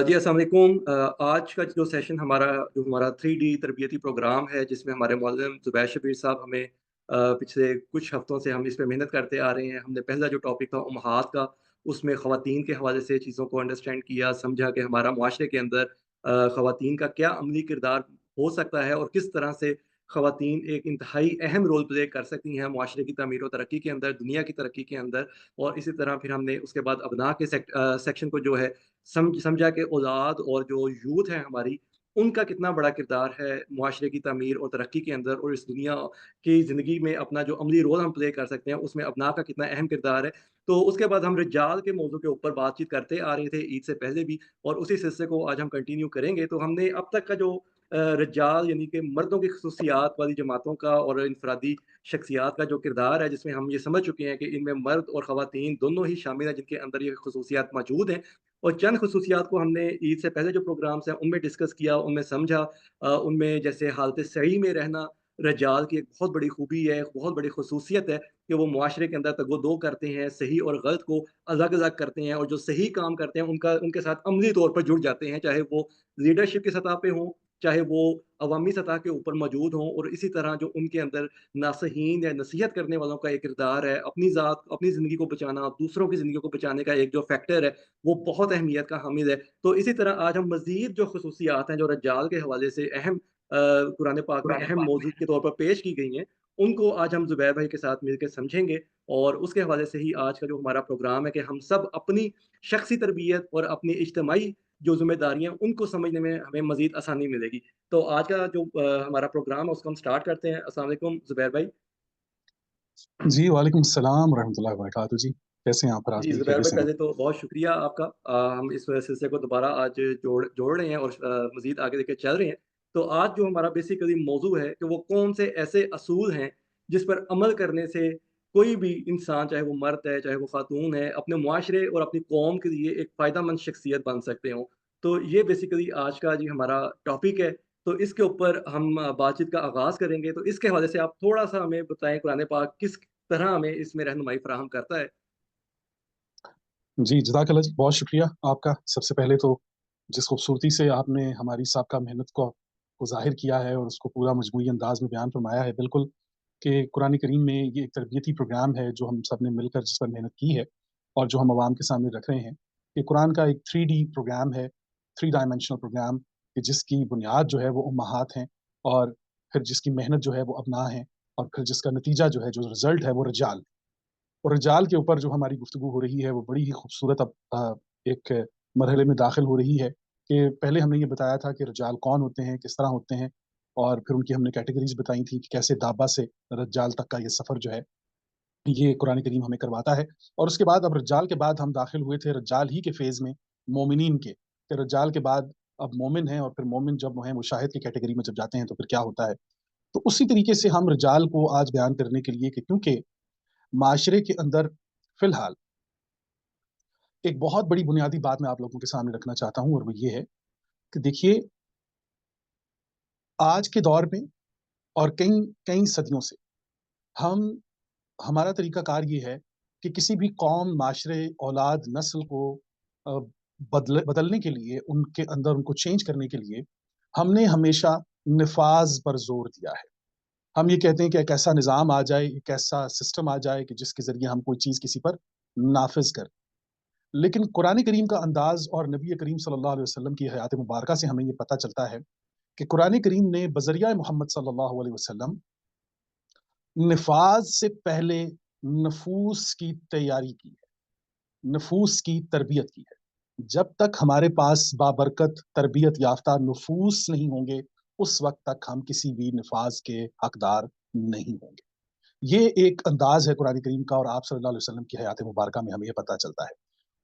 जी, अस्सलाम वालेकुम। आज का जो सेशन हमारा 3D तरबियती प्रोग्राम है, जिसमें हमारे मौलम ज़ुबैर शब्बीर साहब हमें पिछले कुछ हफ़्तों से हम इस पे मेहनत करते आ रहे हैं। हमने पहला जो टॉपिक था उम्महात का, उसमें ख़वातीन के हवाले से चीज़ों को अंडरस्टैंड किया, समझा कि हमारा मुआशरे के अंदर ख़वातीन का क्या अमली किरदार हो सकता है और किस तरह से ख़वातीन एक इंतहाई अहम रोल प्ले कर सकती हैं मुआशरे की तमीर और तरक्की के अंदर, दुनिया की तरक्की के अंदर। और इसी तरह फिर हमने उसके बाद अबनाह के सेक्शन को जो है समझा कि औलाद और जो यूथ है हमारी, उनका कितना बड़ा किरदार है मुआशरे की तमीर और तरक्की के अंदर और इस दुनिया की ज़िंदगी में अपना जो अमली रोल हम प्ले कर सकते हैं, उसमें अबनां का कितना अहम किरदार है। तो उसके बाद हम रिजाल के मौज़ू के ऊपर बातचीत करते आ रहे थे ईद से पहले भी, और उसी सिलसिले को आज हम कंटिन्यू करेंगे। तो हमने अब तक का जो रिजाल यानी कि मर्दों की खसूसियात वाली जमातों का और इनफरादी शख्सियात का जो किरदार है, जिसमें हम ये समझ चुके हैं कि इनमें मर्द और ख़वातीन दोनों ही शामिल हैं, जिनके अंदर ये खसूसियात मौजूद हैं। और चंद खसूसियात को हमने ईद से पहले जो प्रोग्राम्स हैं उनमें डिस्कस किया, उनमें समझा। उनमें जैसे हालत सही में रहना रजाल की एक बहुत बड़ी खूबी है, एक बहुत बड़ी खसूसियत है कि वो मुआशरे के अंदर तगो-दो करते हैं, सही और गलत को अलग-अलग करते हैं, और जो सही काम करते हैं उनके साथ अमली तौर पर जुड़ जाते हैं, चाहे वो लीडरशिप की सतह पे हों, चाहे वो अवामी सतह के ऊपर मौजूद हों। और इसी तरह जो उनके अंदर नासहीन या नसीहत करने वालों का एक किरदार है, अपनी ज़िंदगी को बचाना, दूसरों की ज़िंदगी को बचाने का एक जो फैक्टर है, वो बहुत अहमियत का हामिल है। तो इसी तरह आज हम मज़ीद जो खसूसियात हैं, जो रज्जाल के हवाले से कुरान पाक में अहम मौज़ू के तौर पर पेश की गई हैं, उनको आज हम ज़ुबैर भाई के साथ मिलके समझेंगे। और उसके हवाले से ही आज का जो हमारा प्रोग्राम है कि हम सब अपनी शख़्सी तरबियत और अपनी इज्तिमाई जो ज़िम्मेदारियाँ, उनको समझने में हमें मज़ीद आसानी मिलेगी। तो आज का जो हमारा प्रोग्राम है, उसको हम स्टार्ट करते हैं। अस्सलाम वालेकुम ज़ुबैर भाई। जी, वालेकुम सलाम रहमतुल्लाहि व बरकातहू जी। कैसे हैं आप फराज जी, भाई, ज़ुबैर खैरियत भाई, से हैं? पहले तो बहुत शुक्रिया आपका। हम इस सिलसिले को दोबारा आज जोड़ जोड़ रहे हैं और मज़ीद आगे लेके चल रहे हैं। तो आज जो हमारा बेसिकली मौज़ू है कि वो कौन से ऐसे असूल हैं, जिस पर अमल करने से कोई भी इंसान, चाहे वो मर्द है, चाहे वो ख़ातून है, अपने मुआशरे और अपनी कौम के लिए एक फ़ायदेमंद शख्सियत बन सकते हों। तो ये बेसिकली आज का जी हमारा टॉपिक है। तो इसके ऊपर हम बातचीत का आगाज़ करेंगे। तो इसके हवाले से आप थोड़ा-सा हमें बताएँ, कुरान पाक किस तरह हमें इसमें रहनुमाई फ़राहम करता है? जी, जज़ाकल्लाह जी, बहुत शुक्रिया आपका। सबसे पहले तो जिस खूबसूरती से आपने हमारी साबका मेहनत को ज़ाहिर किया है और उसको पूरा मजमूई अंदाज़ में बयान फरमाया है, बिल्कुल कि कुरान करीम में ये एक तरबियती प्रोग्राम है जो हम सब ने मिलकर जिस पर मेहनत की है और जो हम अवाम के सामने रख रहे हैं। ये कुरान का एक 3D प्रोग्राम है, 3 डायमेंशनल प्रोग्राम कि जिसकी बुनियाद जो है वो उम्महात हैं और फिर जिसकी मेहनत जो है वो अबनाह हैं और फिर जिसका नतीजा जो है, जो रिज़ल्ट है वो रिजाल। और रिजाल के ऊपर जो हमारी गुफ्तगू हो रही है वो बड़ी ही खूबसूरत अब एक मरहले में दाखिल हो रही है कि पहले हमने ये बताया था कि रिजाल कौन होते हैं, किस तरह होते हैं और फिर उनकी हमने कैटेगरीज़ बताई थी कि कैसे दाबा से रज्जाल तक का ये सफ़र जो है, ये कुरान करीम हमें करवाता है। और उसके बाद अब रज्जाल के बाद हम दाखिल हुए थे रज्जाल ही के फ़ेज़ में मोमिनीन के, कि रज्जाल के बाद अब मोमिन हैं और फिर मोमिन जब वो हैं मुशाहिद की कैटेगरी में जब जाते हैं तो फिर क्या होता है। तो उसी तरीके से हम रिजाल को आज बयान करने के लिए कि क्योंकि माशरे के अंदर फ़िलहाल एक बहुत बड़ी बुनियादी बात मैं आप लोगों के सामने रखना चाहता हूँ और वो ये है कि देखिए, आज के दौर में और कई कई सदियों से हम हमारा तरीक़ाकार ये है कि किसी भी कौम, माशरे, औलाद, नस्ल को अ, बदलने के लिए, उनके अंदर उनको चेंज करने के लिए, हमने हमेशा निफ़ाज़ पर ज़ोर दिया है। हम ये कहते हैं कि एक ऐसा निज़ाम आ जाए, एक ऐसा सिस्टम आ जाए कि जिसके ज़रिए हम कोई चीज़ किसी पर नाफ़िज़ करें। लेकिन कुरान करीम का अंदाज़ और नबी करीम सल्लल्लाहु अलैहि वसल्लम की हयात मुबारका से हमें ये पता चलता है कि कुरान करीम ने बज़रिया मोहम्मद सल्लल्लाहु अलैहि वसल्लम निफ़ाज़ से पहले नफूस की तैयारी की है, नफूस की तरबियत की है। जब तक हमारे पास बाबरकत तरबियत याफ़्ता नफूस नहीं होंगे, उस वक़्त तक हम किसी भी निफ़ाज़ के हकदार नहीं होंगे। ये एक अंदाज़ है कुरान करीम का और आप सल्लल्लाहु अलैहि वसल्लम की हयात मुबारका में हमें ये पता चलता है।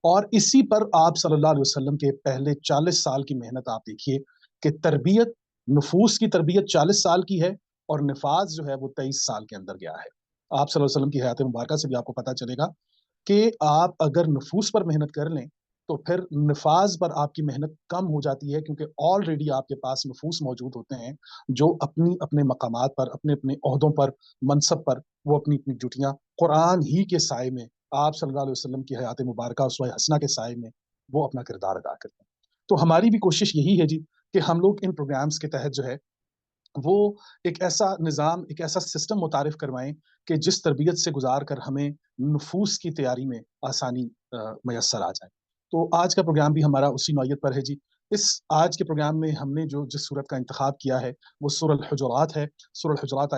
और इसी पर आप सल्लल्लाहु अलैहि वसल्लम के पहले 40 साल की मेहनत आप देखिए कि तरबियत, नुफूस की तरबियत 40 साल की है और निफ़ाज़ जो है वो 23 साल के अंदर गया है। आप सल्लल्लाहु अलैहि वसल्लम की हयात मुबारका से भी आपको पता चलेगा कि आप अगर नुफूस पर मेहनत कर लें, तो फिर निफ़ाज़ पर आपकी मेहनत कम हो जाती है क्योंकि ऑलरेडी आपके पास नफूस मौजूद होते हैं, जो अपने मकामात पर, अपने-अपने ओहदों पर, मनसब पर, वो अपनी-अपनी ड्यूटियाँ कुरान ही के साए में, आप सल्लल्लाहु अलैहि वसल्लम की हयात मुबारका उसवा हसना के साए में वो अपना किरदार अदा करते हैं। تو ہماری بھی کوشش یہی ہے جی کہ ہم لوگ ان پروگرامز کے تحت جو ہے وہ ایک ایسا نظام، ایک ایسا سسٹم متعارف کروائیں کہ جس تربیت سے گزار کر ہمیں نفوس کی تیاری میں آسانی میسر آ جائے۔ تو آج کا پروگرام بھی ہمارا اسی نوعیت پر ہے جی۔ اس آج کے پروگرام میں ہم نے جس صورت کا انتخاب کیا ہے وہ سورہ الحجرات ہے۔ سورہ الحجرات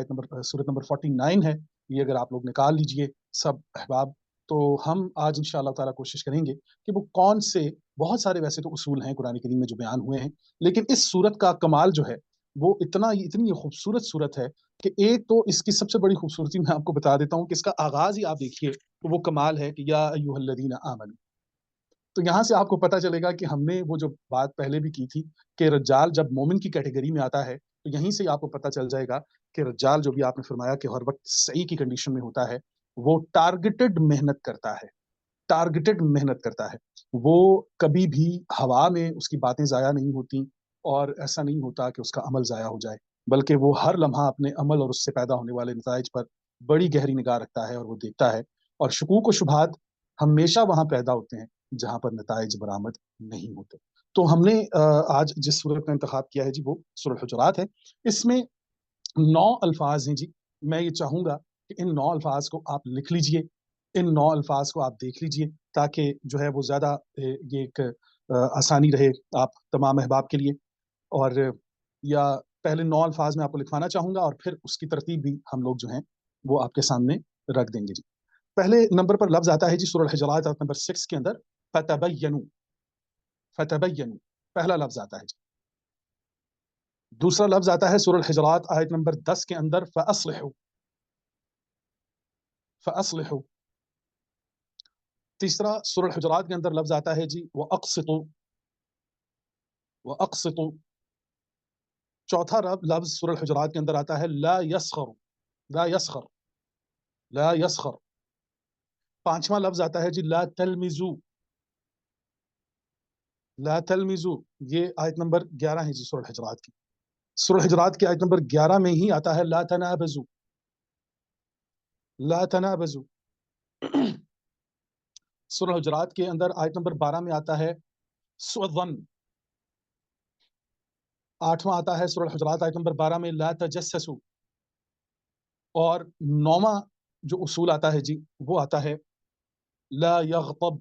سورت نمبر 49 ہے، یہ اگر آپ لوگ نکال لیجئے سب احباب، تو ہم آج انشاءاللہ تعالیٰ کوشش کریں گے کہ وہ کون سے، بہت سارے ویسے تو اصول ہیں قرآن کریم میں جو بیان ہوئے ہیں، لیکن اس صورت کا کمال جو ہے وہ اتنی خوبصورت صورت ہے کہ ایک تو اس کی سب سے بڑی خوبصورتی میں آپ کو بتا دیتا ہوں کہ اس کا آغاز ہی آپ دیکھیے تو وہ کمال ہے کہ یا ایھا الذین آمنوا۔ تو یہاں سے آپ کو پتہ چلے گا کہ ہم نے وہ جو بات پہلے بھی کی تھی کہ رجال جب مومن کی کیٹیگری میں آتا ہے تو یہیں سے آپ کو پتہ چل جائے گا کہ رجال جو بھی آپ نے فرمایا کہ ہر وقت صحیح کی کنڈیشن میں ہوتا ہے، وہ ٹارگیٹڈ محنت کرتا ہے، ٹارگیٹڈ محنت کرتا ہے، وہ کبھی بھی ہوا میں اس کی باتیں ضائع نہیں ہوتی، اور ایسا نہیں ہوتا کہ اس کا عمل ضائع ہو جائے، بلکہ وہ ہر لمحہ اپنے عمل اور اس سے پیدا ہونے والے نتائج پر بڑی گہری نگاہ رکھتا ہے اور وہ دیکھتا ہے، اور شکوک و شبہات ہمیشہ وہاں پیدا ہوتے ہیں جہاں پر نتائج برآمد نہیں ہوتے۔ تو ہم نے آج جس سورت کا انتخاب کیا ہے جی وہ سورہ الحجرات ہے۔ اس میں 9 الفاظ ہیں جی، میں یہ چاہوں گا کہ ان 9 الفاظ کو آپ لکھ لیجئے، ان 9 الفاظ کو آپ دیکھ لیجئے تاکہ جو ہے وہ زیادہ یہ ایک آسانی رہے آپ تمام احباب کے لیے، اور یا پہلے 9 الفاظ میں آپ کو لکھوانا چاہوں گا اور پھر اس کی ترتیب بھی ہم لوگ جو ہیں وہ آپ کے سامنے رکھ دیں گے جی۔ پہلے نمبر پر لفظ آتا ہے جی سورہ الحجرات آیت نمبر 6 کے اندر فتبینوا، فتبینوا پہلا لفظ آتا ہے جی۔ دوسرا لفظ آتا ہے سورہ الحجرات آیت نمبر 10 کے اندر فاصلحوا، فاصلحوا۔ تیسرا سورہ الحجرات کے اندر لفظ آتا ہے جی واقسطوا، واقسطوا۔ چوتھا لفظ سورہ الحجرات کے اندر آتا ہے لا یسخر، لا یسخر، لا یسخر۔ پانچواں لفظ آتا ہے جی لا تلمزوا، لا تلمزوا، یہ آیت نمبر 11 ہے جی سورہ الحجرات کی۔ سورہ الحجرات کی آیت نمبر 11 میں ہی آتا ہے لا تنابزوا، لا تنابزوا۔ سورہ الحجرات کے اندر آیت نمبر 12 میں آتا ہے سوء الظن۔ آٹھواں آتا ہے سورہ الحجرات آیت نمبر 12 میں لا تجسسوا، اور نوواں جو اصول آتا ہے جی وہ آتا ہے لا یغتب،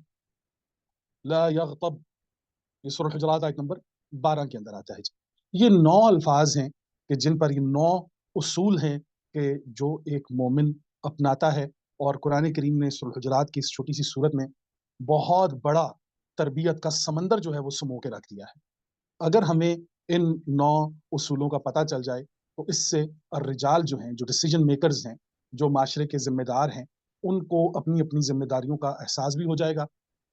لا یغتب، یہ سورہ الحجرات آیت نمبر 12 کے اندر آتا ہے جی۔ یہ 9 الفاظ ہیں کہ جن پر یہ 9 اصول ہیں کہ جو ایک مومن اپناتا ہے، اور قرآن کریم نے سورہ الحجرات کی اس چھوٹی سی صورت میں بہت بڑا تربیت کا سمندر جو ہے وہ سمو کے رکھ دیا ہے۔ اگر ہمیں ان 9 اصولوں کا پتہ چل جائے تو اس سے الرجال جو ہیں، جو ڈیسیجن میکرز ہیں، جو معاشرے کے ذمہ دار ہیں، ان کو اپنی اپنی ذمہ داریوں کا احساس بھی ہو جائے گا،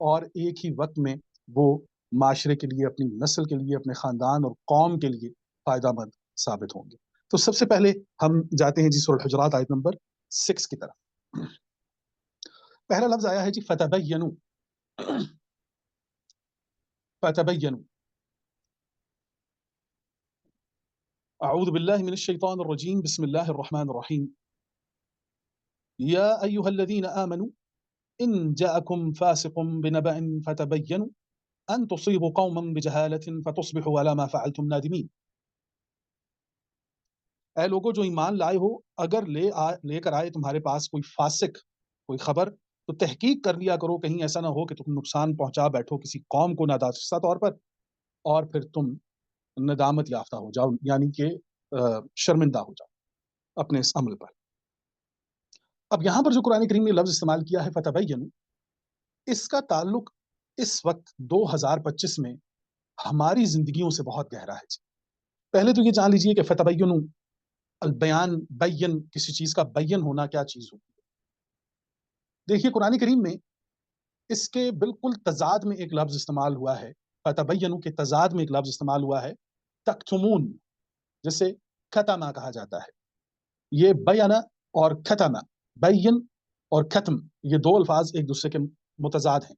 اور ایک ہی وقت میں وہ معاشرے کے لیے، اپنی نسل کے لیے، اپنے خاندان اور قوم کے لیے فائدہ مند ثابت ہوں گے۔ تو سب سے پہلے ہم جاتے ہیں جی سورہ الحجرات آیت نمبر 6 کی طرف۔ پہلا لفظ آیا ہے جی فتبینوا، فتبینوا۔ اعوذ باللہ من الشیطان الرجیم، بسم اللہ الرحمن الرحیم۔ یا ایھا الذین آمنوا ان جاءکم فاسق بنبأ فتبینوا ان تصیبوا قوما بجہالۃ فتصبحوا علی ما فعلتم نادمین۔ اے لوگو جو ایمان لائے ہو، اگر لے کر آئے تمہارے پاس کوئی فاسق، کوئی خبر، تو تحقیق کر لیا کرو، کہیں ایسا نہ ہو کہ تم نقصان پہنچا بیٹھو کسی قوم کو نادانستہ طور پر، اور پھر تم ندامت یافتہ ہو جاؤ، یعنی کہ شرمندہ ہو جاؤ اپنے اس عمل پر۔ اب یہاں پر جو قرآن کریم نے لفظ استعمال کیا ہے فتبینوا، اس کا تعلق اس وقت 2025 میں ہماری زندگیوں سے بہت گہرا ہے جی۔ پہلے تو یہ جان لیجئے کہ فتبینوا، البیان، بین، کسی چیز کا بین ہونا کیا چیز ہوتی ہے۔ دیکھیے قرآن کریم میں اس کے بالکل تضاد میں ایک لفظ استعمال ہوا ہے، فتبینوا کے تضاد میں ایک لفظ استعمال ہوا ہے تکتمون، جسے ختمہ کہا جاتا ہے۔ یہ بیانہ اور ختمہ، بین اور ختم، یہ 2 الفاظ ایک دوسرے کے متضاد ہیں۔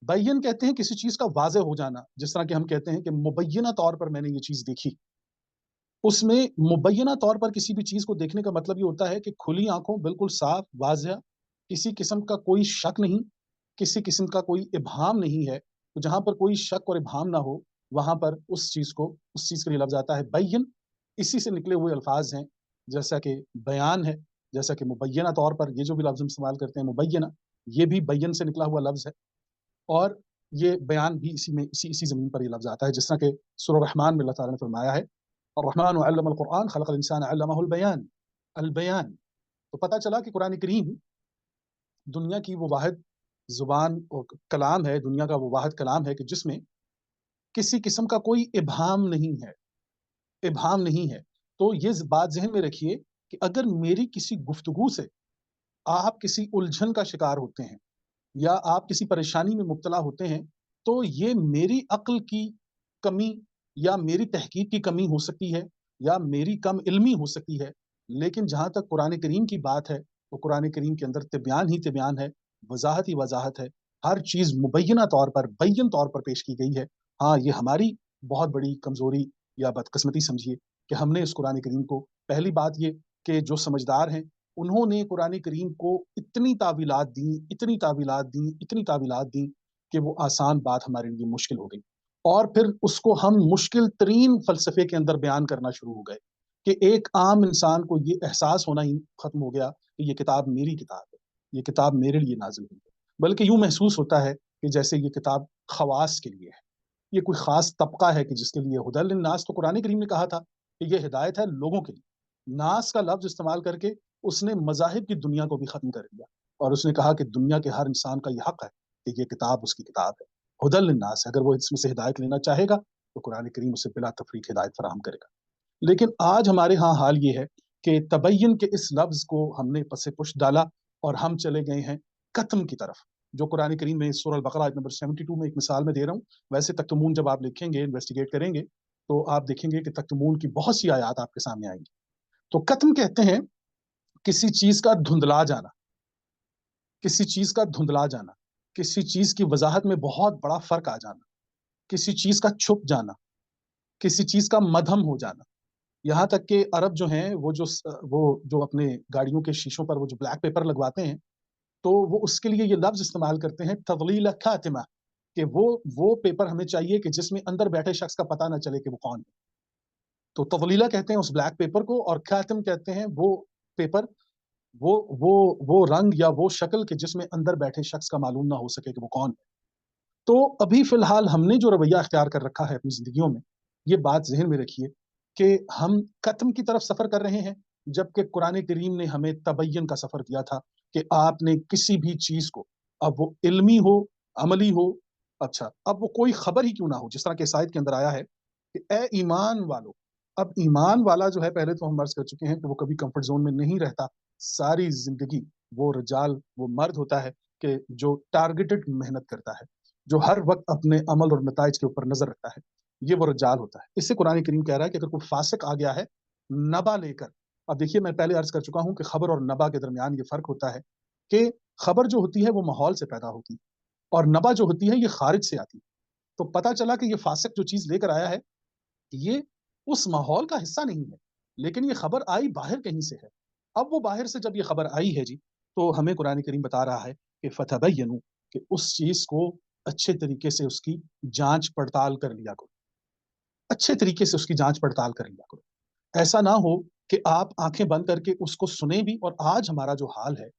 بین کہتے ہیں کسی چیز کا واضح ہو جانا، جس طرح کہ ہم کہتے ہیں کہ مبینہ طور پر میں نے یہ چیز دیکھی۔ اس میں مبینہ طور پر کسی بھی چیز کو دیکھنے کا مطلب یہ ہوتا ہے کہ کھلی آنکھوں، بالکل صاف، واضح، کسی قسم کا کوئی شک نہیں، کسی قسم کا کوئی ابہام نہیں ہے، تو जहाँ पर कोई शक और इबहम ना हो, वहाँ पर उस चीज़ के लिए लफ्ज़ आता है बैय्यन। इसी से निकले हुए अल्फाज हैं, जैसा कि बयान है, जैसा कि मुबय्यना तौर पर ये जो भी लफ्ज़ हम इस्तेमाल करते हैं मुबय्यना, ये भी बैयन से निकला हुआ लफ्ज़ है। और ये बयान भी इसी ज़मीन पर ये लफ्ज़ आता है, जिस तरह के सूरह रहमान में अल्लाह ताला ने फरमाया है, अर्रहमान अल्लमल कुरआन खलक़ल इंसान अल्लमहुल बयान। अल बयान, तो पता चला कि कुरान करीम दुनिया की वो वाहिद ज़ुबान और कलाम है, दुनिया का वो वाहिद कलाम है कि जिसमें किसी किस्म का कोई इबहम नहीं है, इबहम नहीं है। तो ये बात ज़हन में रखिए कि अगर मेरी किसी गुफ्तगू से आप किसी उलझन का शिकार होते हैं या आप किसी परेशानी में मुब्तला होते हैं, तो ये मेरी अक्ल की कमी या मेरी तहकीक की कमी हो सकती है या मेरी कम इल्मी हो सकती है। लेकिन जहाँ तक कुरान करीम की बात है, तो कुरान करीम के अंदर तिबयान ही तिबयान है, वज़ाहत ही वज़ाहत है। हर चीज़ मुबय्यना तौर पर, बैयन तौर पर पेश की गई है। हाँ, ये हमारी बहुत बड़ी कमज़ोरी या बदकिस्मती समझिए कि हमने इस कुरान करीम को, पहली बात ये कि जो समझदार हैं, उन्होंने कुरान करीम को इतनी तावीलात दी, इतनी तावीलात दी, इतनी तावीलात दी कि वो आसान बात हमारे लिए मुश्किल हो गई। और फिर उसको हम मुश्किल तरीन फ़लसफ़े के अंदर बयान करना शुरू हो गए कि एक आम इंसान को ये एहसास होना ही ख़त्म हो गया कि ये किताब मेरी किताब है, ये किताब मेरे लिए नाज़िल हुई है। बल्कि यूँ महसूस होता है कि जैसे ये किताब ख़वास के लिए है। ये कोई ख़ास तबका है कि जिसके लिए हुदल लिन्नास, तो कुरान करीम ने कहा था कि ये हिदायत है लोगों के लिए। नास का लफ्ज़ इस्तेमाल करके उसने मज़ाहिब की दुनिया को भी ख़त्म कर दिया और उसने कहा कि दुनिया के हर इंसान का ये हक़ है कि ये किताब उसकी किताब है। हुदल लिन्नास है, अगर वो इसमें से हिदायत लेना चाहेगा, तो कुरान करीम उसे बिला तफ़रीक़ हिदायत फ़राहम करेगा। लेकिन आज हमारे यहाँ हाल ये है कि तबय्युन के इस लफ्ज़ को हमने पसे पुश डाला और हम चले गए हैं कत्म की तरफ, जो कुरान करीम में सूरह अल-बक़रा आयत नंबर 72 में एक मिसाल मैं दे रहा हूँ। वैसे तख्तमून जब आप लिखेंगे, इन्वेस्टिगेट करेंगे, तो आप देखेंगे कि तख्तमून की बहुत सी आयत आपके सामने आएँगी। तो कत्म कहते हैं किसी चीज़ का धुंधला जाना, किसी चीज़ का धुंधला जाना, किसी चीज़ की वज़ाहत में बहुत बड़ा फ़र्क आ जाना, किसी चीज़ का छुप जाना, किसी चीज़ का मधम हो जाना। यहाँ तक कि अरब जो हैं वो जो अपने गाड़ियों के शीशों पर वो जो ब्लैक पेपर लगवाते हैं, तो वो उसके लिए ये लफ्ज़ इस्तेमाल करते हैं तज़लील खातिमा, कि वो पेपर हमें चाहिए कि जिसमें अंदर बैठे शख्स का पता ना चले कि वो कौन है। तो तज़लीला कहते हैं उस ब्लैक पेपर को और खातिम कहते हैं वो पेपर, वो रंग या वो शक्ल कि जिसमें अंदर बैठे शख्स का मालूम ना हो सके कि वो कौन है। तो अभी फ़िलहाल हमने जो रवैया अख्तियार कर रखा है अपनी ज़िंदगियों में, ये बात ज़हन में रखिए कि हम कत्म की तरफ सफ़र कर रहे हैं, जबकि कुरान करीम ने हमें तबय्युन का सफ़र दिया था कि आपने किसी भी चीज़ को, अब वो इल्मी हो, अमली हो, अच्छा, अब वो कोई खबर ही क्यों ना हो, जिस तरह के इस आयत के अंदर आया है कि ए ईमान वालों, अब ईमान वाला जो है, पहले तो हम अर्ज़ कर चुके हैं कि वो कभी कम्फ़र्ट ज़ोन में नहीं रहता। सारी ज़िंदगी वो रिजाल, वो मर्द होता है कि जो टारगेटेड मेहनत करता है, जो हर वक़्त अपने अमल और नताइज के ऊपर नज़र रखता है, ये वो रज्जाल होता है। इससे कुरान करीम कह रहा है कि अगर कोई फ़ासिक आ गया है, नबा लेकर, अब देखिए मैं पहले अर्ज़ कर चुका हूँ कि खबर और नबा के दरमियान ये फ़र्क होता है कि खबर जो होती है वो माहौल से पैदा होती है और नबा जो होती है ये ख़ारिज से आती है। तो पता चला कि ये फ़ासिक जो चीज़ लेकर आया है, ये उस माहौल का हिस्सा नहीं है, लेकिन ये खबर आई बाहर कहीं से है। अब वो बाहर से जब ये खबर आई है जी, तो हमें कुरान करीम बता रहा है कि फ़तबय्यनु, कि उस चीज़ को अच्छे तरीके से उसकी जाँच-पड़ताल कर लिया करो। अच्छे तरीके से उसकी जाँच-पड़ताल कर लिया करो। ऐसा ना हो कि आप आँखें बंद करके उसको सुने भी, और आज हमारा जो हाल है,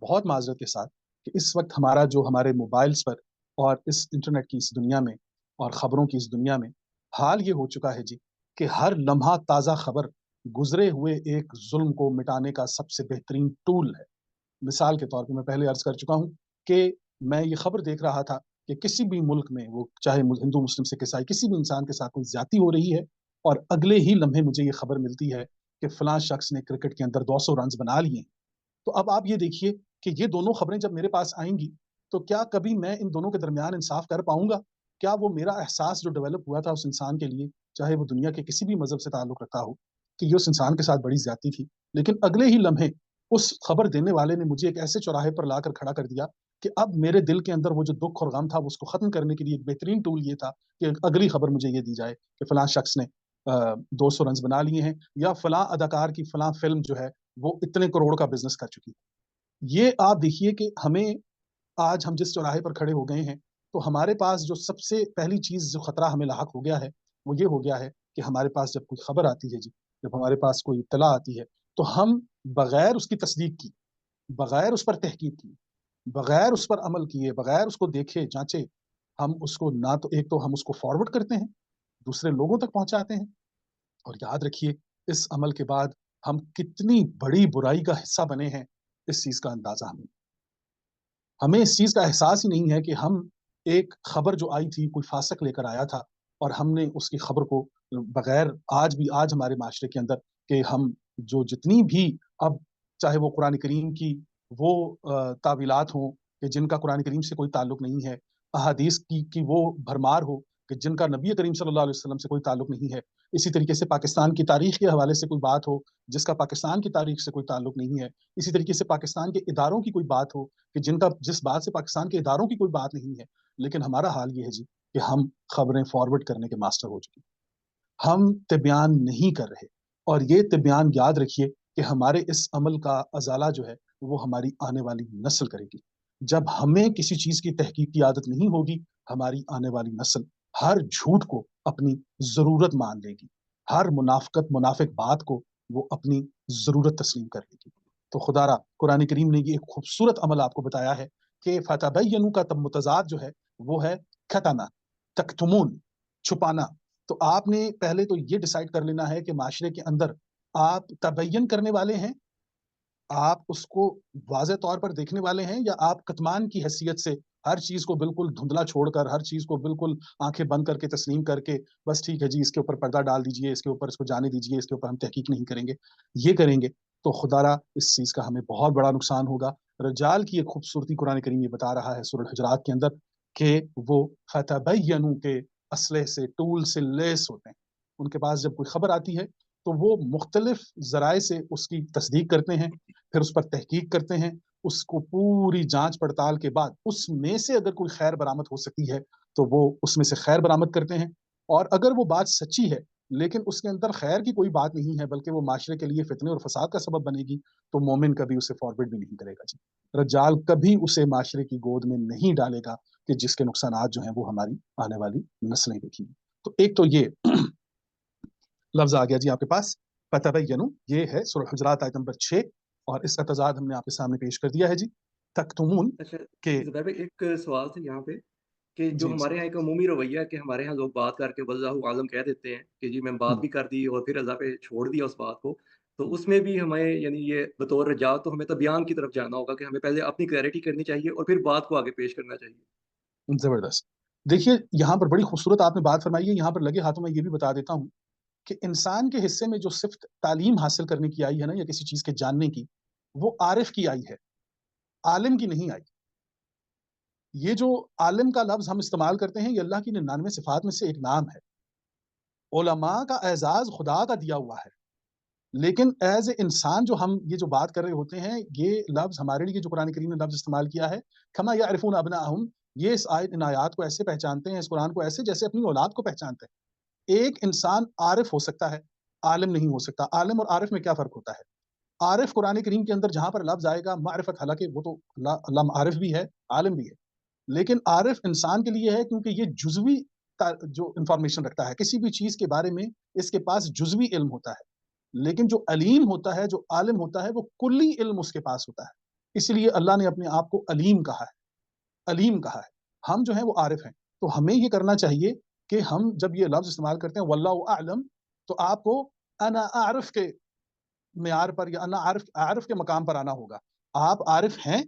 बहुत माज़रत के साथ, कि इस वक़्त हमारा जो हमारे मोबाइल्स पर और इस इंटरनेट की इस दुनिया में और ख़बरों की इस दुनिया में हाल ये हो चुका है जी, कि हर लम्हा ताज़ा ख़बर गुज़रे हुए एक ज़ुल्म को मिटाने का सबसे बेहतरीन टूल है। मिसाल के तौर पे मैं पहले अर्ज़ कर चुका हूँ कि मैं ये ख़बर देख रहा था कि किसी भी मुल्क में, वो चाहे मु हिंदू, मुस्लिम, सिख, ईसाई, किसी भी इंसान के साथ कोई ज़्यादती हो रही है और अगले ही लम्हे मुझे ये ख़बर मिलती है कि फलाँ शख़्स ने क्रिकेट के अंदर 200 रन्स बना लिए हैं। तो अब आप ये देखिए कि ये दोनों खबरें जब मेरे पास आएँगी, तो क्या कभी मैं इन दोनों के दरमियान इंसाफ़ कर पाऊँगा? क्या वो मेरा एहसास जो डेवलप हुआ था उस इंसान के लिए, चाहे वो दुनिया के किसी भी मज़हब से ताल्लुक़ रखता हो, कि ये उस इंसान के साथ बड़ी ज़्यादती थी, लेकिन अगले ही लम्हे उस खबर देने वाले ने मुझे एक ऐसे चौराहे पर लाकर खड़ा कर दिया कि अब मेरे दिल के अंदर वो जो दुःख और गम था, वो उसको ख़त्म करने के लिए एक बेहतरीन टूल ये था कि अगली खबर मुझे ये दी जाए कि फलाँ शख़्स ने 200 रन्स बना लिए हैं, या फलाँ अदाकार की फलाँ फ़िल्म जो है, वो इतने करोड़ का बिज़नेस कर चुकी है। ये आप देखिए कि हमें, आज हम जिस चौराहे पर खड़े हो गए हैं, تو ہمارے پاس جو سب سے پہلی چیز جو خطرہ ہمیں لاحق ہو گیا ہے وہ یہ ہو گیا ہے کہ ہمارے پاس جب کوئی خبر آتی ہے جی، جب ہمارے پاس کوئی اطلاع آتی ہے تو ہم بغیر اس کی تصدیق کی، بغیر اس پر تحقیق کی، بغیر اس پر عمل کیے، بغیر اس کو دیکھے جانچے، ہم اس کو نہ تو ایک تو ہم اس کو فارورڈ کرتے ہیں، دوسرے لوگوں تک پہنچاتے ہیں، اور یاد رکھیے اس عمل کے بعد ہم کتنی بڑی برائی کا حصہ بنے ہیں، اس چیز کا اندازہ ہمیں اس چیز کا احساس ہی نہیں ہے کہ ہم ایک خبر جو آئی تھی کوئی فاسق لے کر آیا تھا اور ہم نے اس کی خبر کو بغیر آج ہمارے معاشرے کے اندر کہ ہم جو جتنی بھی اب چاہے وہ قرآن کریم کی وہ تعویلات ہوں کہ جن کا قرآن کریم سے کوئی تعلق نہیں ہے، احادیث کی وہ بھرمار ہو کہ جن کا نبی کریم صلی اللہ علیہ وسلم سے کوئی تعلق نہیں ہے، اسی طریقے سے پاکستان کی تاریخ کے حوالے سے کوئی بات ہو جس کا پاکستان کی تاریخ سے کوئی تعلق نہیں ہے، اسی طریقے سے پاکستان کے اداروں کی کوئی بات ہو کہ جس بات سے پاکستان کے اداروں کی کوئی بات نہیں ہے، لیکن ہمارا حال یہ ہے جی کہ ہم خبریں فارورڈ کرنے کے ماسٹر ہو چکے ہیں، ہم طبیان نہیں کر رہے، اور یہ طبیان یاد رکھیے کہ ہمارے اس عمل کا ازالہ جو ہے وہ ہماری آنے والی نسل کرے گی۔ جب ہمیں کسی چیز کی تحقیق کی عادت نہیں ہوگی، ہماری آنے والی نسل ہر جھوٹ کو اپنی ضرورت مان لے گی، ہر منافق بات کو وہ اپنی ضرورت تسلیم کر لے گی۔ تو خدا را قرآن کریم نے یہ ایک خوبصورت عمل آپ کو بتایا ہے کہ فتبینوا کا متضاد جو ہے وہ ہے ختنا، تکتمون، چھپانا۔ تو آپ نے پہلے تو یہ ڈیسائیڈ کر لینا ہے کہ معاشرے کے اندر آپ تبین کرنے والے ہیں، آپ اس کو واضح طور پر دیکھنے والے ہیں، یا آپ کتمان کی حیثیت سے ہر چیز کو بالکل دھندلا چھوڑ کر، ہر چیز کو بالکل آنکھیں بند کر کے تسلیم کر کے بس ٹھیک ہے جی اس کے اوپر پردہ ڈال دیجئے، اس کے اوپر اس کو جانے دیجئے، اس کے اوپر ہم تحقیق نہیں کریں گے، یہ کریں گے تو خدا را اس چیز کا ہمیں بہت بڑا نقصان ہوگا۔ رجال کی ایک خوبصورتی قرآن کریم یہ بتا رہا ہے سورہ الحجرات کے اندر کہ وہ فتبینوا کے اسلحے سے، ٹول سے لیس ہوتے ہیں، ان کے پاس جب کوئی خبر آتی ہے تو وہ مختلف ذرائع سے اس کی تصدیق کرتے ہیں، پھر اس پر تحقیق کرتے ہیں، اس کو پوری جانچ پڑتال کے بعد اس میں سے اگر کوئی خیر برآمد ہو سکتی ہے تو وہ اس میں سے خیر برآمد کرتے ہیں، اور اگر وہ بات سچی ہے لیکن اس کے اندر خیر کی کوئی بات نہیں ہے بلکہ وہ معاشرے کے لیے فتنے اور فساد کا سبب بنے گی تو مومن کبھی اسے فارورڈ بھی نہیں کرے گا جی۔ رجال کبھی اسے معاشرے کی گود میں نہیں ڈالے گا کہ جس کے نقصانات جو ہیں وہ ہماری آنے والی نسلیں دیکھیں گی۔ تو ایک تو یہ لفظ آ گیا جی آپ کے پاس فتبینوا، یہ ہے سورہ حجرات آیت نمبر 6، اور اس کا تضاد ہم نے آپ کے سامنے پیش کر دیا ہے جی۔ تکتمون اچھا کہ زبیر بھائی، ایک سوال تھا یہاں پہ کہ جو جی ہمارے یہاں ایک عمومی رویہ ہے کہ ہمارے یہاں لوگ بات کر کے واللہ عالم کہہ دیتے ہیں کہ جی میں بات بھی کر دی اور پھر اللہ پہ چھوڑ دیا اس بات کو، تو اس میں بھی ہمیں یعنی یہ بطور رجاء تو ہمیں تبیان کی طرف جانا ہوگا کہ ہمیں پہلے اپنی کلیئرٹی کرنی چاہیے اور پھر بات کو آگے پیش کرنا چاہیے۔ زبردست۔ دیکھیے یہاں پر بڑی خوبصورت آپ نے بات فرمائی ہے، یہاں پر لگے ہاتھوں میں یہ بھی بتا دیتا ہوں کہ انسان کے حصے میں جو صرف تعلیم حاصل کرنے کی آئی ہے نا، یا کسی چیز کے جاننے کی، وہ عارف کی آئی ہے، عالم کی نہیں آئی۔ یہ جو عالم کا لفظ ہم استعمال کرتے ہیں یہ اللہ کی 99 صفات میں سے ایک نام ہے، علماء کا اعزاز خدا کا دیا ہوا ہے، لیکن ایز اے انسان جو ہم یہ جو بات کر رہے ہوتے ہیں یہ لفظ ہمارے لیے جو قرآن کریم نے لفظ استعمال کیا ہے کما یعرفون ابناءہم، یہ ان آیات کو ایسے پہچانتے ہیں، اس قرآن کو ایسے جیسے اپنی اولاد کو پہچانتے ہیں۔ ایک انسان عارف ہو سکتا ہے، عالم نہیں ہو سکتا۔ عالم اور عارف میں کیا فرق ہوتا ہے؟ عارف قرآن کریم کے اندر جہاں پر لفظ آئے گا معرفت، حالانکہ وہ تو اللہ عارف بھی ہے، عالم بھی ہے، لیکن عارف انسان کے لیے ہے کیونکہ یہ جزوی جو انفارمیشن رکھتا ہے کسی بھی چیز کے بارے میں، اس کے پاس جزوی علم ہوتا ہے، لیکن جو علیم ہوتا ہے، جو عالم ہوتا ہے، وہ کلی علم اس کے پاس ہوتا ہے۔ اس لیے اللہ نے اپنے آپ کو علیم کہا ہے، علیم کہا ہے، ہم جو ہیں وہ عارف ہیں۔ تو ہمیں یہ کرنا چاہیے کہ ہم جب یہ لفظ استعمال کرتے ہیں واللہ اعلم، تو آپ کو انا عارف کے معیار پر یا انا عارف کے مقام پر آنا ہوگا۔ آپ عارف ہیں،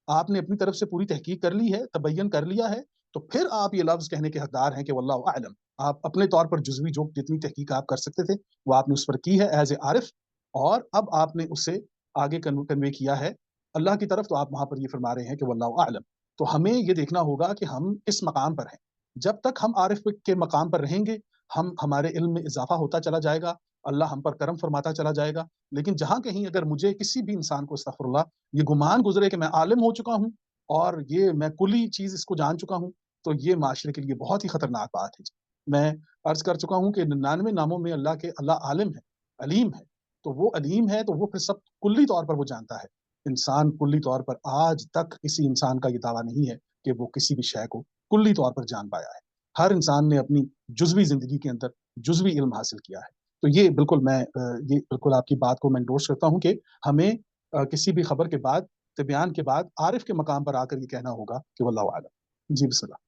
آپ نے اپنی طرف سے پوری تحقیق کر لی ہے، تبین کر لیا ہے، تو پھر آپ یہ لفظ کہنے کے حقدار ہیں کہ واللہ اعلم۔ آپ اپنے طور پر جزوی جو جتنی تحقیق آپ کر سکتے تھے وہ آپ نے اس پر کی ہے ایز اے عارف، اور اب آپ نے اسے آگے کنوے کیا ہے اللہ کی طرف، تو آپ وہاں پر یہ فرما رہے ہیں کہ واللہ اعلم۔ تو ہمیں یہ دیکھنا ہوگا کہ ہم کس مقام پر ہیں۔ جب تک ہم عارف کے مقام پر رہیں گے ہمارے علم میں اضافہ ہوتا چلا جائے گا، اللہ ہم پر کرم فرماتا چلا جائے گا۔ لیکن جہاں کہیں اگر مجھے کسی بھی انسان کو استغفر اللہ یہ گمان گزرے کہ میں عالم ہو چکا ہوں اور یہ میں کلی چیز اس کو جان چکا ہوں، تو یہ معاشرے کے لیے بہت ہی خطرناک بات ہے۔ میں عرض کر چکا ہوں کہ 99 ناموں میں اللہ عالم ہے، علیم ہے، تو وہ علیم ہے تو وہ پھر سب کلی طور پر وہ جانتا ہے۔ انسان کلی طور پر آج تک کسی انسان کا یہ دعویٰ نہیں ہے کہ वो किसी भी शय को कुल्ली तौर पर जान पाया है। हर इंसान ने अपनी जुज़वी ज़िंदगी के अंदर जुज़वी इल्म हासिल किया है। तो ये बिल्कुल ये बिल्कुल आपकी बात को मैं एंडोर्स करता हूँ कि हमें किसी भी खबर के बाद, तिबयान के बाद आरिफ के मकाम पर आकर ये कहना होगा कि वल्लाहु आलम। जी, बिस्मिल्लाह।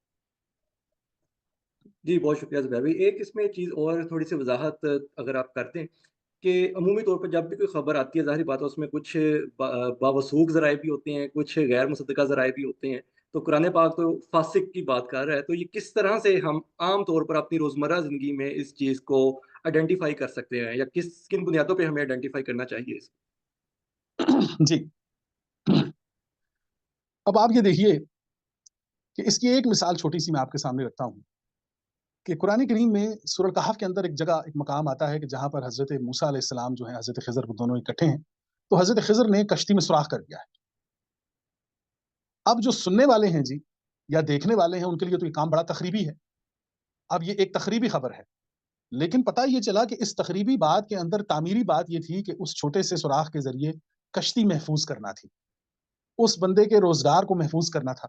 जी, बहुत शुक्रिया ज़ुबैर भाई। एक इसमें चीज़ और थोड़ी-सी वज़ाहत अगर आप कर दें कि अमूमी तौर पर जब भी कोई खबर आती है, ज़ाहिर-सी बात है उसमें कुछ बावसूख ज़राए भी होते हैं, कुछ गैर मुसद्दक़ा ज़राए भी होते हैं। तो कुरान पाक तो फ़ासिक की बात कर रहा है, तो ये किस तरह से हम आम तौर पर अपनी रोज़मर्रा ज़िंदगी में इस चीज़ को आइडेंटिफ़ाई कर सकते हैं या किन बुनियादों पे हमें आइडेंटिफ़ाई करना चाहिए इसको? जी। अब आप ये देखिए कि इसकी एक मिसाल छोटी-सी मैं आपके सामने रखता हूँ कि कुरान करीम में सूरह कहफ के अंदर एक जगह, एक मकाम आता है कि जहाँ पर हज़रत मूसा अलैहिस्सलाम जो हैं, हज़रत खिज़र, वो दोनों इकट्ठे हैं। तो हज़रत खिज़र ने कश्ती में सुराख कर दिया है। अब जो सुनने वाले हैं जी, या देखने वाले हैं, उनके लिए तो ये काम बड़ा तख़रीबी है। अब ये एक तख़रीबी खबर है। लेकिन पता ये चला कि इस तख़रीबी बात के अंदर तामीरी बात ये थी कि उस छोटे से सुराख के ज़रिए कश्ती महफ़ूज़ करना थी। उस बंदे के रोज़गार को महफ़ूज़ करना था।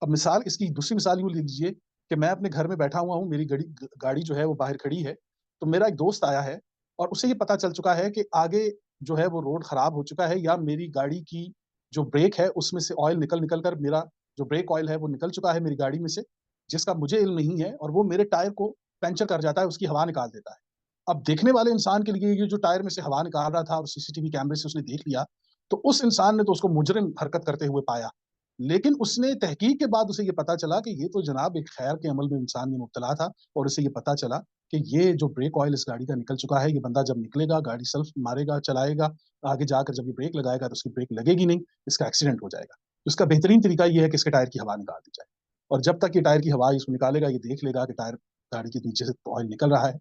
अब मिसाल, इसकी दूसरी मिसाल यूँ ले लीजिए कि मैं अपने घर में बैठा हुआ हूँ, मेरी गाड़ी जो है वो बाहर खड़ी है, तो मेरा एक दोस्त आया है और उसे ये पता चल चुका है कि आगे जो है वो रोड खराब हो चुका है, या मेरी गाड़ी की जो ब्रेक है उसमें से ऑयल निकल कर, मेरा जो ब्रेक ऑयल है वो निकल चुका है मेरी गाड़ी में से, जिसका मुझे इल्म नहीं है, और वो मेरे टायर को पंक्चर कर जाता है, उसकी हवा निकाल देता है। अब देखने वाले इंसान के लिए ये जो टायर में से हवा निकाल रहा था और सीसीटीवी कैमरे से उसने देख लिया, तो उस इंसान ने तो उसको मुजरिम हरकत करते हुए पाया। लेकिन उसने तहकीक के बाद उसे ये पता चला कि ये तो जनाब एक खैर के अमल में इंसान ये मुब्तला था, और उसे ये पता चला कि ये जो ब्रेक ऑयल इस गाड़ी का निकल चुका है, ये बंदा जब निकलेगा, गाड़ी सेल्फ मारेगा, चलाएगा, आगे जाकर जब ये ब्रेक लगाएगा तो उसकी ब्रेक लगेगी नहीं, इसका एक्सीडेंट हो जाएगा। तो इसका बेहतरीन तरीका ये है कि इसके टायर की हवा निकाल दी जाए, और जब तक ये टायर की हवा इसको निकालेगा, ये देख लेगा कि टायर, गाड़ी के नीचे से ऑयल निकल रहा है।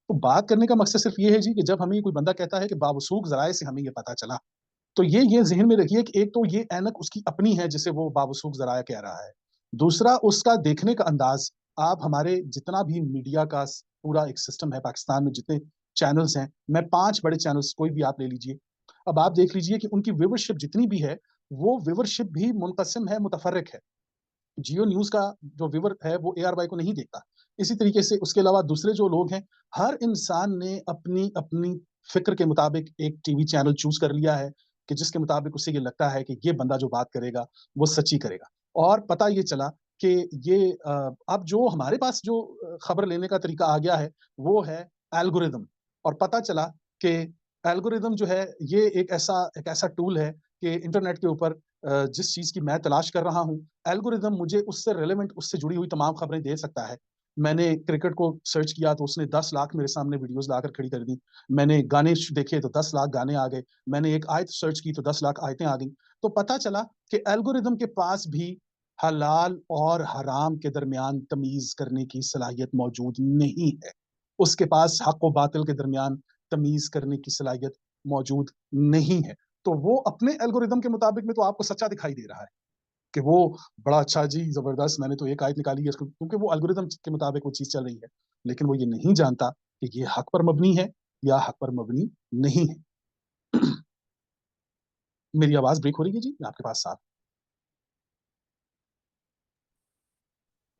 तो बात करने का मकसद सिर्फ ये है जी कि जब हमें कोई बंदा कहता है कि बावसूख ज़राए से हमें ये पता चला, तो ये ज़हन में रखिए कि एक तो ये ऐनक उसकी अपनी है जिसे वो बावसूख ज़राया कह रहा है। दूसरा, उसका देखने का अंदाज़, आप हमारे जितना भी मीडिया का पूरा एक सिस्टम है पाकिस्तान में, जितने चैनल्स हैं, मैं 5 बड़े चैनल्स कोई भी आप ले लीजिए। अब आप देख लीजिए कि उनकी व्यूवरशिप जितनी भी है, वो व्यूवरशिप भी मुनक़सिम है, मुतफ़र्रिक़ है। जियो न्यूज़ का जो व्यूअर है वो एआरवाई को नहीं देखता। इसी तरीके से उसके अलावा दूसरे जो लोग हैं, हर इंसान ने अपनी-अपनी फ़िक्र के मुताबिक एक टीवी चैनल चूज़ कर लिया है कि जिसके मुताबिक उसे ये लगता है कि ये बंदा जो बात करेगा, वो सच्ची करेगा। और पता ये चला कि ये अब जो हमारे पास जो खबर लेने का तरीका आ गया है, वो है एल्गोरिदम। और पता चला कि एल्गोरिदम जो है, ये एक ऐसा टूल है कि इंटरनेट के ऊपर जिस चीज़ की मैं तलाश कर रहा हूँ, एल्गोरिदम मुझे उससे रिलेवेंट, उससे जुड़ी हुई तमाम खबरें दे सकता है। मैंने क्रिकेट को सर्च किया तो उसने 10 लाख मेरे सामने वीडियोज़ लाकर खड़ी कर दी। मैंने गाने देखे तो 10 लाख गाने आ गए। मैंने एक आयत सर्च की तो 10 लाख आयतें आ गईं। तो पता चला कि एल्गोरिदम के पास भी हलाल और हराम के दरमियान तमीज़ करने की सलाहियत मौजूद नहीं है। उसके पास हक़ व बातिल के दरमियान तमीज़ करने की सलाहियत मौजूद नहीं है। तो वो अपने एल्गोरिदम के मुताबिक में तो आपको सच्चा दिखाई दे रहा है कि वो बड़ा अच्छा जी, ज़बरदस्त, मैंने तो एक आयत निकाली है इसको, क्योंकि वो एल्गोरिदम के मुताबिक वो चीज़ चल रही है। लेकिन वो ये नहीं जानता कि ये हक़ पर मबनी है या हक़ पर मबनी नहीं है। मेरी आवाज़ ब्रेक हो रही है जी? आपके पास साफ?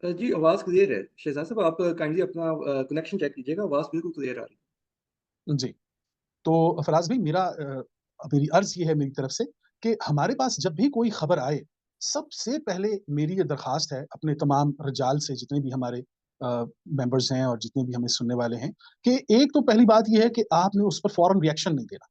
जी, आवाज़ क्लियर है। शहज़ाद साहब आप काइंडली अपना कनेक्शन चेक कीजिएगा, आवाज़ बिल्कुल क्लियर आ रही है। जी। तो फराज़ भाई, मेरी अर्ज़ ये है मेरी तरफ से कि हमारे पास जब भी कोई खबर आए, सबसे पहले मेरी ये दरख़्वास्त है अपने तमाम रिजाल से, जितने भी हमारे मेंबर्स हैं और जितने भी हमें सुनने वाले हैं, कि एक तो पहली बात ये है कि आपने उस पर फ़ौरन रिएक्शन नहीं देना।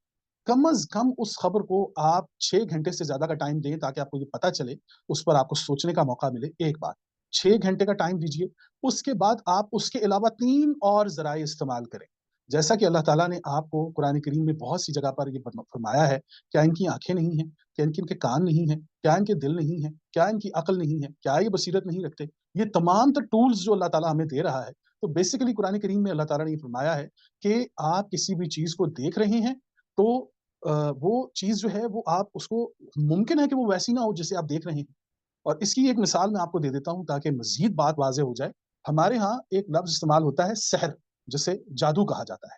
कम अज़ कम उस खबर को आप 6 घंटे से ज़्यादा का टाइम दें, ताकि आपको ये पता चले, उस पर आपको सोचने का मौका मिले, एक बात। 6 घंटे का टाइम दीजिए, उसके बाद आप उसके अलावा 3 और ज़राए इस्तेमाल करें। जैसा कि अल्लाह ताला ने आपको कुरान करीम में बहुत सी जगह पर ये फरमाया है, क्या इनकी आँखें नहीं हैं? क्या इनके कान नहीं हैं? क्या इनके दिल नहीं हैं? क्या इनकी अक्ल नहीं है? क्या ये बसीरत नहीं रखते? ये तमाम तो टूल्स जो अल्लाह ताला हमें दे रहा है। तो बेसिकली कुरान करीम में अल्लाह ताला ने ये फरमाया है कि आप किसी भी चीज़ को देख रहे हैं, तो वो चीज़ जो है वो आप उसको, मुमकिन है कि वो वैसी ना हो जिसे आप देख रहे हैं। और इसकी एक मिसाल मैं आपको दे देता हूँ ताकि मज़ीद बात वाज़ेह हो जाए। हमारे यहाँ एक लफ्ज़ इस्तेमाल होता है सहर, जिसे जादू कहा जाता है,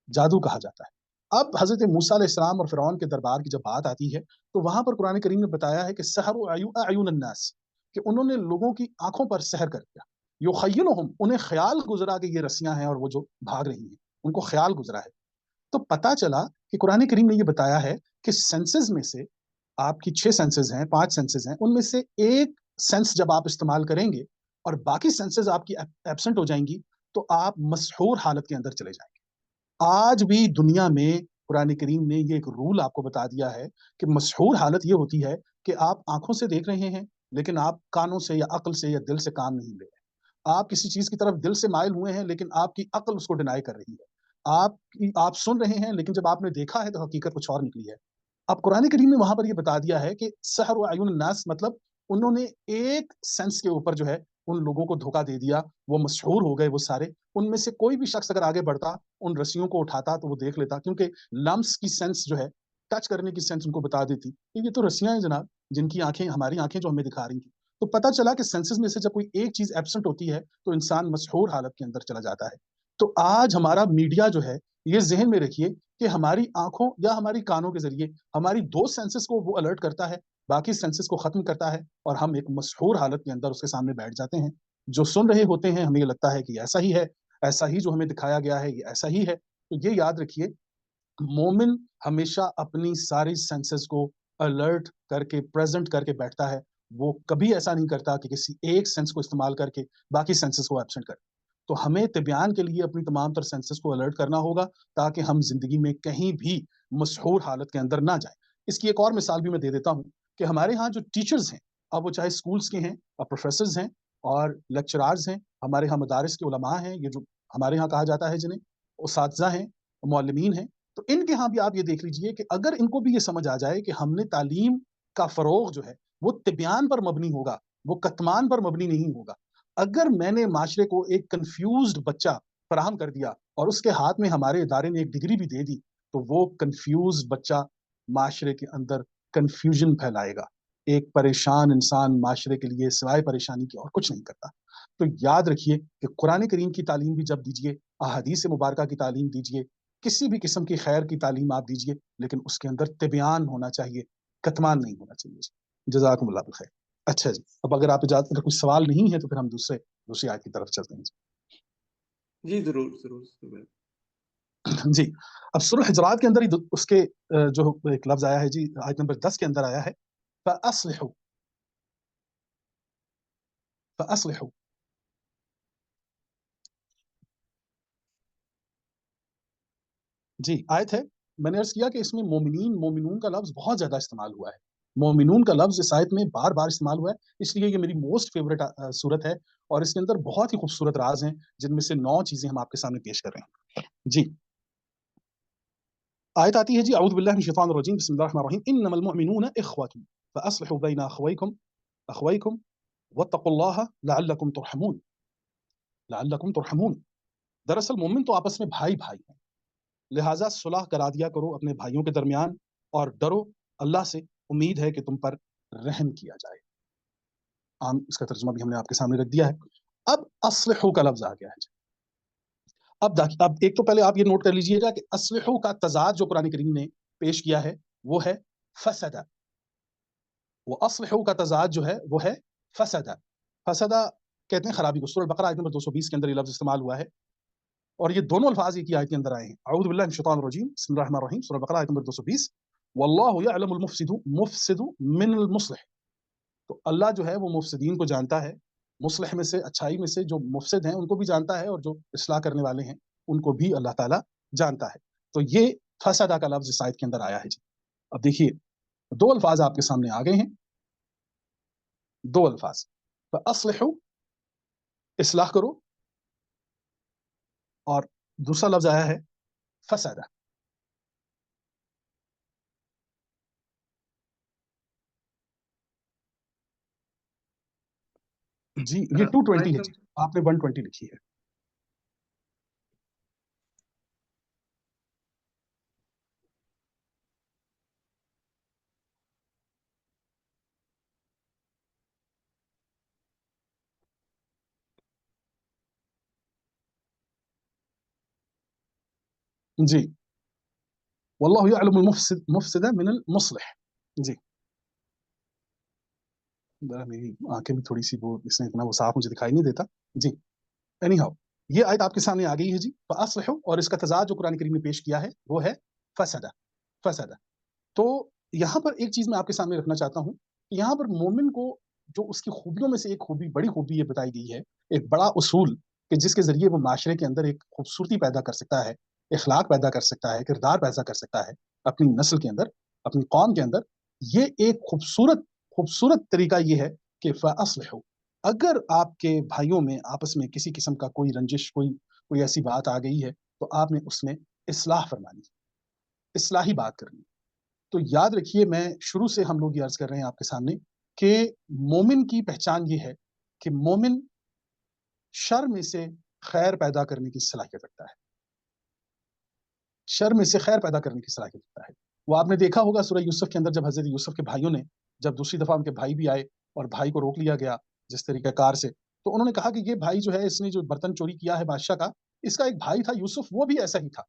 जादू कहा जाता है। अब हज़रत मूसा अलैहिस्सलाम और फ़िरौन के दरबार की जब बात आती है, तो वहाँ पर कुरान करीम ने बताया है कि सहरु अयुनन्नास, کہ انہوں نے لوگوں کی آنکھوں پر سحر کر دیا. یخیلہم، انہیں خیال گزرا کہ یہ رسیاں ہیں اور وہ جو بھاگ رہی ہیں ان کو خیال گزرا ہے. تو پتا چلا کہ قرآن کریم نے یہ بتایا ہے کہ سینسز میں سے آپ کی 6 سینسز ہیں، 5 سینسز ہیں، ان میں سے ایک سینس جب آپ استعمال کریں گے اور باقی سینسز آپ کی ایبسنٹ ہو جائیں گی تو آپ مسحور حالت کے اندر چلے جائیں گے. آج بھی دنیا میں قرآن کریم نے یہ ایک رول آپ کو بتا دیا ہے کہ مسحور حالت یہ ہوتی ہے کہ آپ آنکھوں سے دیکھ رہے ہیں لیکن آپ کانوں سے یا عقل سے یا دل سے کام نہیں لے رہے. آپ کسی چیز کی طرف دل سے مائل ہوئے ہیں لیکن آپ کی عقل اس کو ڈینائی کر رہی ہے. آپ سن رہے ہیں لیکن جب آپ نے دیکھا ہے تو حقیقت کچھ اور نکلی ہے. اب قرآن کریم نے وہاں پر یہ بتا دیا ہے کہ سحر و عیون الناس، مطلب انہوں نے ایک سینس کے اوپر جو ہے ان لوگوں کو دھوکہ دے دیا، وہ مسحور ہو گئے وہ سارے. ان میں سے کوئی بھی شخص اگر آگے بڑھتا ان رسیوں کو اٹھاتا تو وہ دیکھ لیتا، کیونکہ لمس کی سینس جو ہے، ٹچ کرنے کی سینس ان کو بتا دیتی کہ یہ تو رسیاں ہیں جناب، جن کی آنکھیں ہماری آنکھیں جو ہمیں دکھا رہی تھیں. تو پتہ چلا کہ سینسز میں سے جب کوئی ایک چیز ایبسنٹ ہوتی ہے تو انسان مسحور حالت کے اندر چلا جاتا ہے. تو آج ہمارا میڈیا جو ہے، یہ ذہن میں رکھیے کہ ہماری آنکھوں یا ہماری کانوں کے ذریعے ہماری 2 سینسز کو وہ الرٹ کرتا ہے، باقی سینسز کو ختم کرتا ہے اور ہم ایک مسحور حالت کے اندر اس کے سامنے بیٹھ جاتے ہیں. جو سن رہے ہوتے ہیں ہمیں یہ لگتا ہے کہ ایسا ہی ہے، ایسا ہی جو ہمیں دکھایا گیا ہے یہ ایسا ہی ہے. تو یہ یاد رکھیے، مومن ہمیشہ اپنی ساری سینسز کو الرٹ کر کے پریزنٹ کر کے بیٹھتا ہے. وہ کبھی ایسا نہیں کرتا کہ کسی ایک سینس کو استعمال کر کے باقی سینسز کو ایبسنٹ کرے. تو ہمیں طبیان کے لیے اپنی تمام تر سینسز کو الرٹ کرنا ہوگا تاکہ ہم زندگی میں کہیں بھی مسحور حالت کے اندر نہ جائیں. اس کی ایک اور مثال بھی میں دے دیتا ہوں کہ ہمارے ہاں جو ٹیچرز ہیں، اب وہ چاہے اسکولس کے ہیں اور پروفیسرز ہیں اور لیکچرارز ہیں، ہمارے ہاں مدارس کے علماء ہیں، یہ جو ہمارے ہاں کہا جاتا ہے جنہیں، اساتذہ ہیں، معلمین ہیں. تو ان کے ہاں بھی آپ یہ دیکھ لیجئے کہ اگر ان کو بھی یہ سمجھ آ جائے کہ ہم نے تعلیم کا فروغ جو ہے وہ طبیان پر مبنی ہوگا، وہ کتمان پر مبنی نہیں ہوگا. اگر میں نے معاشرے کو ایک کنفیوزڈ بچہ فراہم کر دیا اور اس کے ہاتھ میں ہمارے ادارے نے ایک ڈگری بھی دے دی تو وہ کنفیوزڈ بچہ معاشرے کے اندر کنفیوژن پھیلائے گا. ایک پریشان انسان معاشرے کے لیے سوائے پریشانی کے اور کچھ نہیں کرتا. تو یاد رکھیے کہ قرآن کریم کی تعلیم بھی جب دیجئے، احادیث مبارکہ کی تعلیم دیجئے، کسی بھی قسم کی خیر کی تعلیم آپ دیجئے، لیکن اس کے اندر طبیان ہونا چاہیے، کتمان نہیں ہونا چاہیے. جزاکم اللہ بالخیر. اچھا جی، اب اگر آپ اجازت، اگر کوئی سوال نہیں ہے تو پھر ہم دوسری آیت کی طرف چلتے ہیں. جی ضرور ضرور ضرور. جی، اب سورہ حجرات کے اندر ہی اس کے جو ایک لفظ آیا ہے جی، آیت نمبر 10 کے اندر آیا ہے فَأَصْلِحُوا. فَأَصْلِحُوا جی آیت ہے. میں نے عرض کیا کہ اس میں مومنین، مومنون کا لفظ بہت زیادہ استعمال ہوا ہے. مومنون کا لفظ اس آیت میں بار بار استعمال ہوا ہے، اس لیے یہ میری موسٹ فیوریٹ صورت ہے اور اس کے اندر بہت ہی خوبصورت راز ہیں جن میں سے 9 چیزیں ہم آپ کے سامنے پیش کر رہے ہیں. جی آیت آتی ہے جی، اعوذ باللہ من الشیطان الرجیم، بسم اللہ الرحمن الرحیم، انما المؤمنون اخوة فاصلحوا بین اخویکم واتقوا اللہ لعلکم ترحمون. لعلکم ترحمون، دراصل مومن تو آپس میں بھائی بھائی ہیں، لہٰذا صلح کرا دیا کرو اپنے بھائیوں کے درمیان اور ڈرو اللہ سے، امید ہے کہ تم پر رحم کیا جائے. عام اس کا ترجمہ بھی ہم نے آپ کے سامنے رکھ دیا ہے. اب اصلحوا کا لفظ آ گیا ہے. اب ایک تو پہلے آپ یہ نوٹ کر لیجئے گا کہ اصلحوا کا تضاد جو قرآن کریم نے پیش کیا ہے وہ ہے فسد. وہ اصلحوا کا تضاد جو ہے وہ ہے فسد. فسد کہتے ہیں خرابی کو. سورہ البقرہ آیت نمبر 220 کے اندر یہ لفظ استعمال ہوا ہے اور یہ دونوں الفاظ ایک ہی آیت کے اندر آئے ہیں. اعوذ باللہ من الشیطان الرجیم، بسم اللہ الرحمن الرحیم، سورہ البقرہ آیت نمبر 220، واللہ یعلم المفسد من المصلح. تو اللہ جو ہے وہ مفسدین کو جانتا ہے، مصلح میں سے، اچھائی میں سے جو مفسد ہیں ان کو بھی جانتا ہے اور جو اصلاح کرنے والے ہیں ان کو بھی اللہ تعالیٰ جانتا ہے. تو یہ فسدہ کا لفظ اس آیت کے اندر آیا ہے جی. اب دیکھیے 2 الفاظ آپ کے سامنے آ گئے ہیں، 2 الفاظ، فاصلحوا اصلاح کرو، اور دوسرا لفظ آیا ہے فسدہ. جی یہ 220 ہے جی، آپ نے 120 لکھی ہے. جی واللہ یعلم المفسد من المصلح. جی मेरी आंखें भी थोड़ी सी वो, इसने इतना वो साफ मुझे दिखाई नहीं देता जी। एनी हाउ, ये आयत आपके सामने आ गई है जी, फअस्लिहु, और इसका तजाद जो कुरान करीम ने पेश किया है वो है फसदा। फसदा, तो यहाँ पर एक चीज मैं आपके सामने रखना चाहता हूँ कि यहाँ पर मोमिन को जो उसकी खूबियों में से एक खूबी, बड़ी खूबी ये बताई गई है, एक बड़ा उसूल, कि जिसके जरिए वो माशरे के अंदर एक खूबसूरती पैदा कर सकता है, इखलाक पैदा कर सकता है, किरदार पैदा कर सकता है अपनी नस्ल के अंदर, अपनी कौम के अंदर। ये एक खूबसूरत खूबसूरत तरीका ये है कि फ़अस्लिहु, अगर आपके भाइयों में आपस में किसी किस्म का कोई रंजिश, कोई कोई ऐसी बात आ गई है, तो आपने उसमें इस्लाह फरमानी, इस्लाही बात करनी। तो याद रखिए, मैं शुरू से हम लोग ये अर्ज कर रहे हैं आपके सामने कि मोमिन की पहचान ये है कि मोमिन शर में से खैर पैदा करने की सलाहियत रखता है, शर में से खैर पैदा करने की सलाहियत रखता है। वो आपने देखा होगा सूरह यूसुफ के अंदर, जब हजरत यूसुफ के भाइयों ने, जब दूसरी दफा उनके भाई भी आए और भाई को रोक लिया गया जिस तरीके कार से, तो उन्होंने कहा कि ये भाई जो है, इसने जो बर्तन चोरी किया है बादशाह का, इसका एक भाई था यूसुफ, वो भी ऐसा ही था।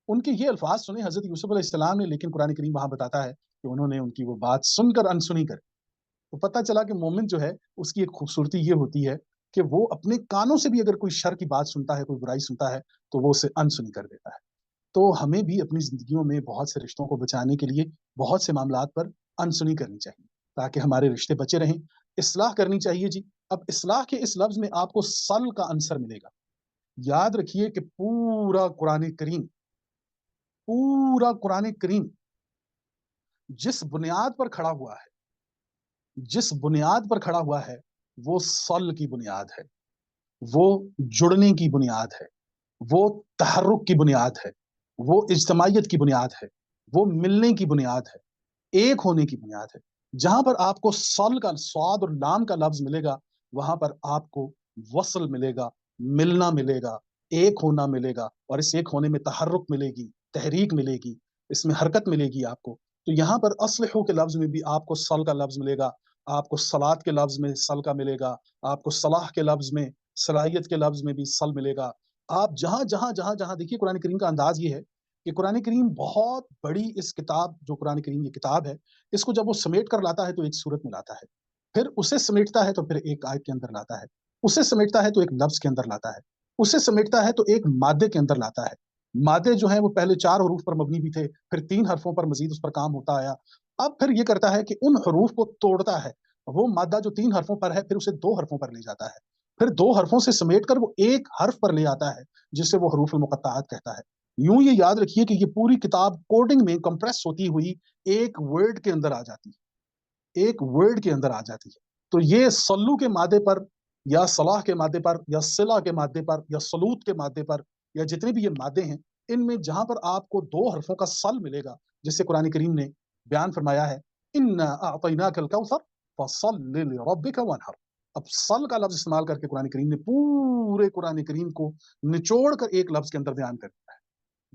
उनके ये अल्फाज सुने हजरत यूसुफ अलैहिस्सलाम ने, लेकिन कुरान करीम वहां बताता है कि उन्होंने उनकी वो बात सुनकर अनसुनी कर। तो पता चला कि मोमिन जो है, उसकी एक खूबसूरती ये होती है कि वो अपने कानों से भी अगर कोई शर की बात सुनता है, कोई बुराई सुनता है, तो वो उसे अनसुनी कर देता है। तो हमें भी अपनी जिंदगियों में बहुत से रिश्तों को बचाने के लिए बहुत से मामलात पर अनसुनी करनी चाहिए, ताकि हमारे रिश्ते बचे रहें। इस्लाह करनी चाहिए जी। अब इस्लाह के इस लफ्ज में आपको सल का आंसर मिलेगा। याद रखिए कि पूरा कुरान करीम जिस बुनियाद पर खड़ा हुआ है, जिस बुनियाद पर खड़ा हुआ है, वो सल की बुनियाद है, वो जुड़ने की बुनियाद है, वो तहर्रुक की बुनियाद है, वो इज्तमाइयत की बुनियाद है, वो मिलने की बुनियाद है, एक होने की बुनियाद है। जहां पर आपको सल का, स्वाद और लाम का लफ्ज मिलेगा, वहां पर आपको वसल मिलेगा, मिलना मिलेगा, एक होना मिलेगा, और इस एक होने में तहर्रुक मिलेगी, तहरीक मिलेगी, इसमें हरकत मिलेगी आपको। तो यहाँ पर अस्लहू के लफ्ज में भी आपको सल का लफ्ज मिलेगा, आपको सलात के लफ्ज में सल का मिलेगा, आपको सलाह के लफ्ज में, सलाहियत के लफ्ज में भी सल मिलेगा। आप जहां जहां देखिए, कुरान करीम का अंदाज ये है कि कुरान करीम बहुत बड़ी, इस किताब, जो कुरान करीम ये किताब है, इसको जब वो समेट कर लाता है तो एक सूरत में लाता है, फिर उसे समेटता है तो फिर एक आयत के अंदर लाता है, उसे समेटता है तो एक लफ्ज के अंदर लाता है, उसे समेटता है तो एक मादे के अंदर लाता है। मादे जो है वो पहले 4 हरूफ पर मबनी भी थे, फिर 3 हरफों पर मजीद उस पर काम होता आया। अब फिर ये करता है कि उन हरूफ को तोड़ता है, वो मादा जो 3 हरफों पर है, फिर उसे 2 हरफों पर ले जाता है, फिर 2 हरफों से समेट कर वो एक हर्फ पर ले आता है, जिसे वो हरूफ मुक़त्ताआत कहता है। यूं ये याद रखिए कि ये पूरी किताब कोडिंग में कंप्रेस होती हुई एक वर्ड के अंदर आ जाती है, एक वर्ड के अंदर आ जाती है। तो ये सल्लू के मादे पर, या सलाह के मादे पर, या सिला के मादे पर, या सलूत के मादे पर, या जितने भी ये मादे हैं, इनमें जहां पर आपको 2 हरफों का सल मिलेगा, जिससे कुरान करीम ने बयान फरमाया है, इन्ना अअतैनाकल कौसर फसल्लि लिरब्बिका वनहर। अब सल का लफ्ज इस्तेमाल करके कुरान करीम ने पूरे कुरान करीम को निचोड़ कर एक लफ्ज के अंदर बयान कर दिया है,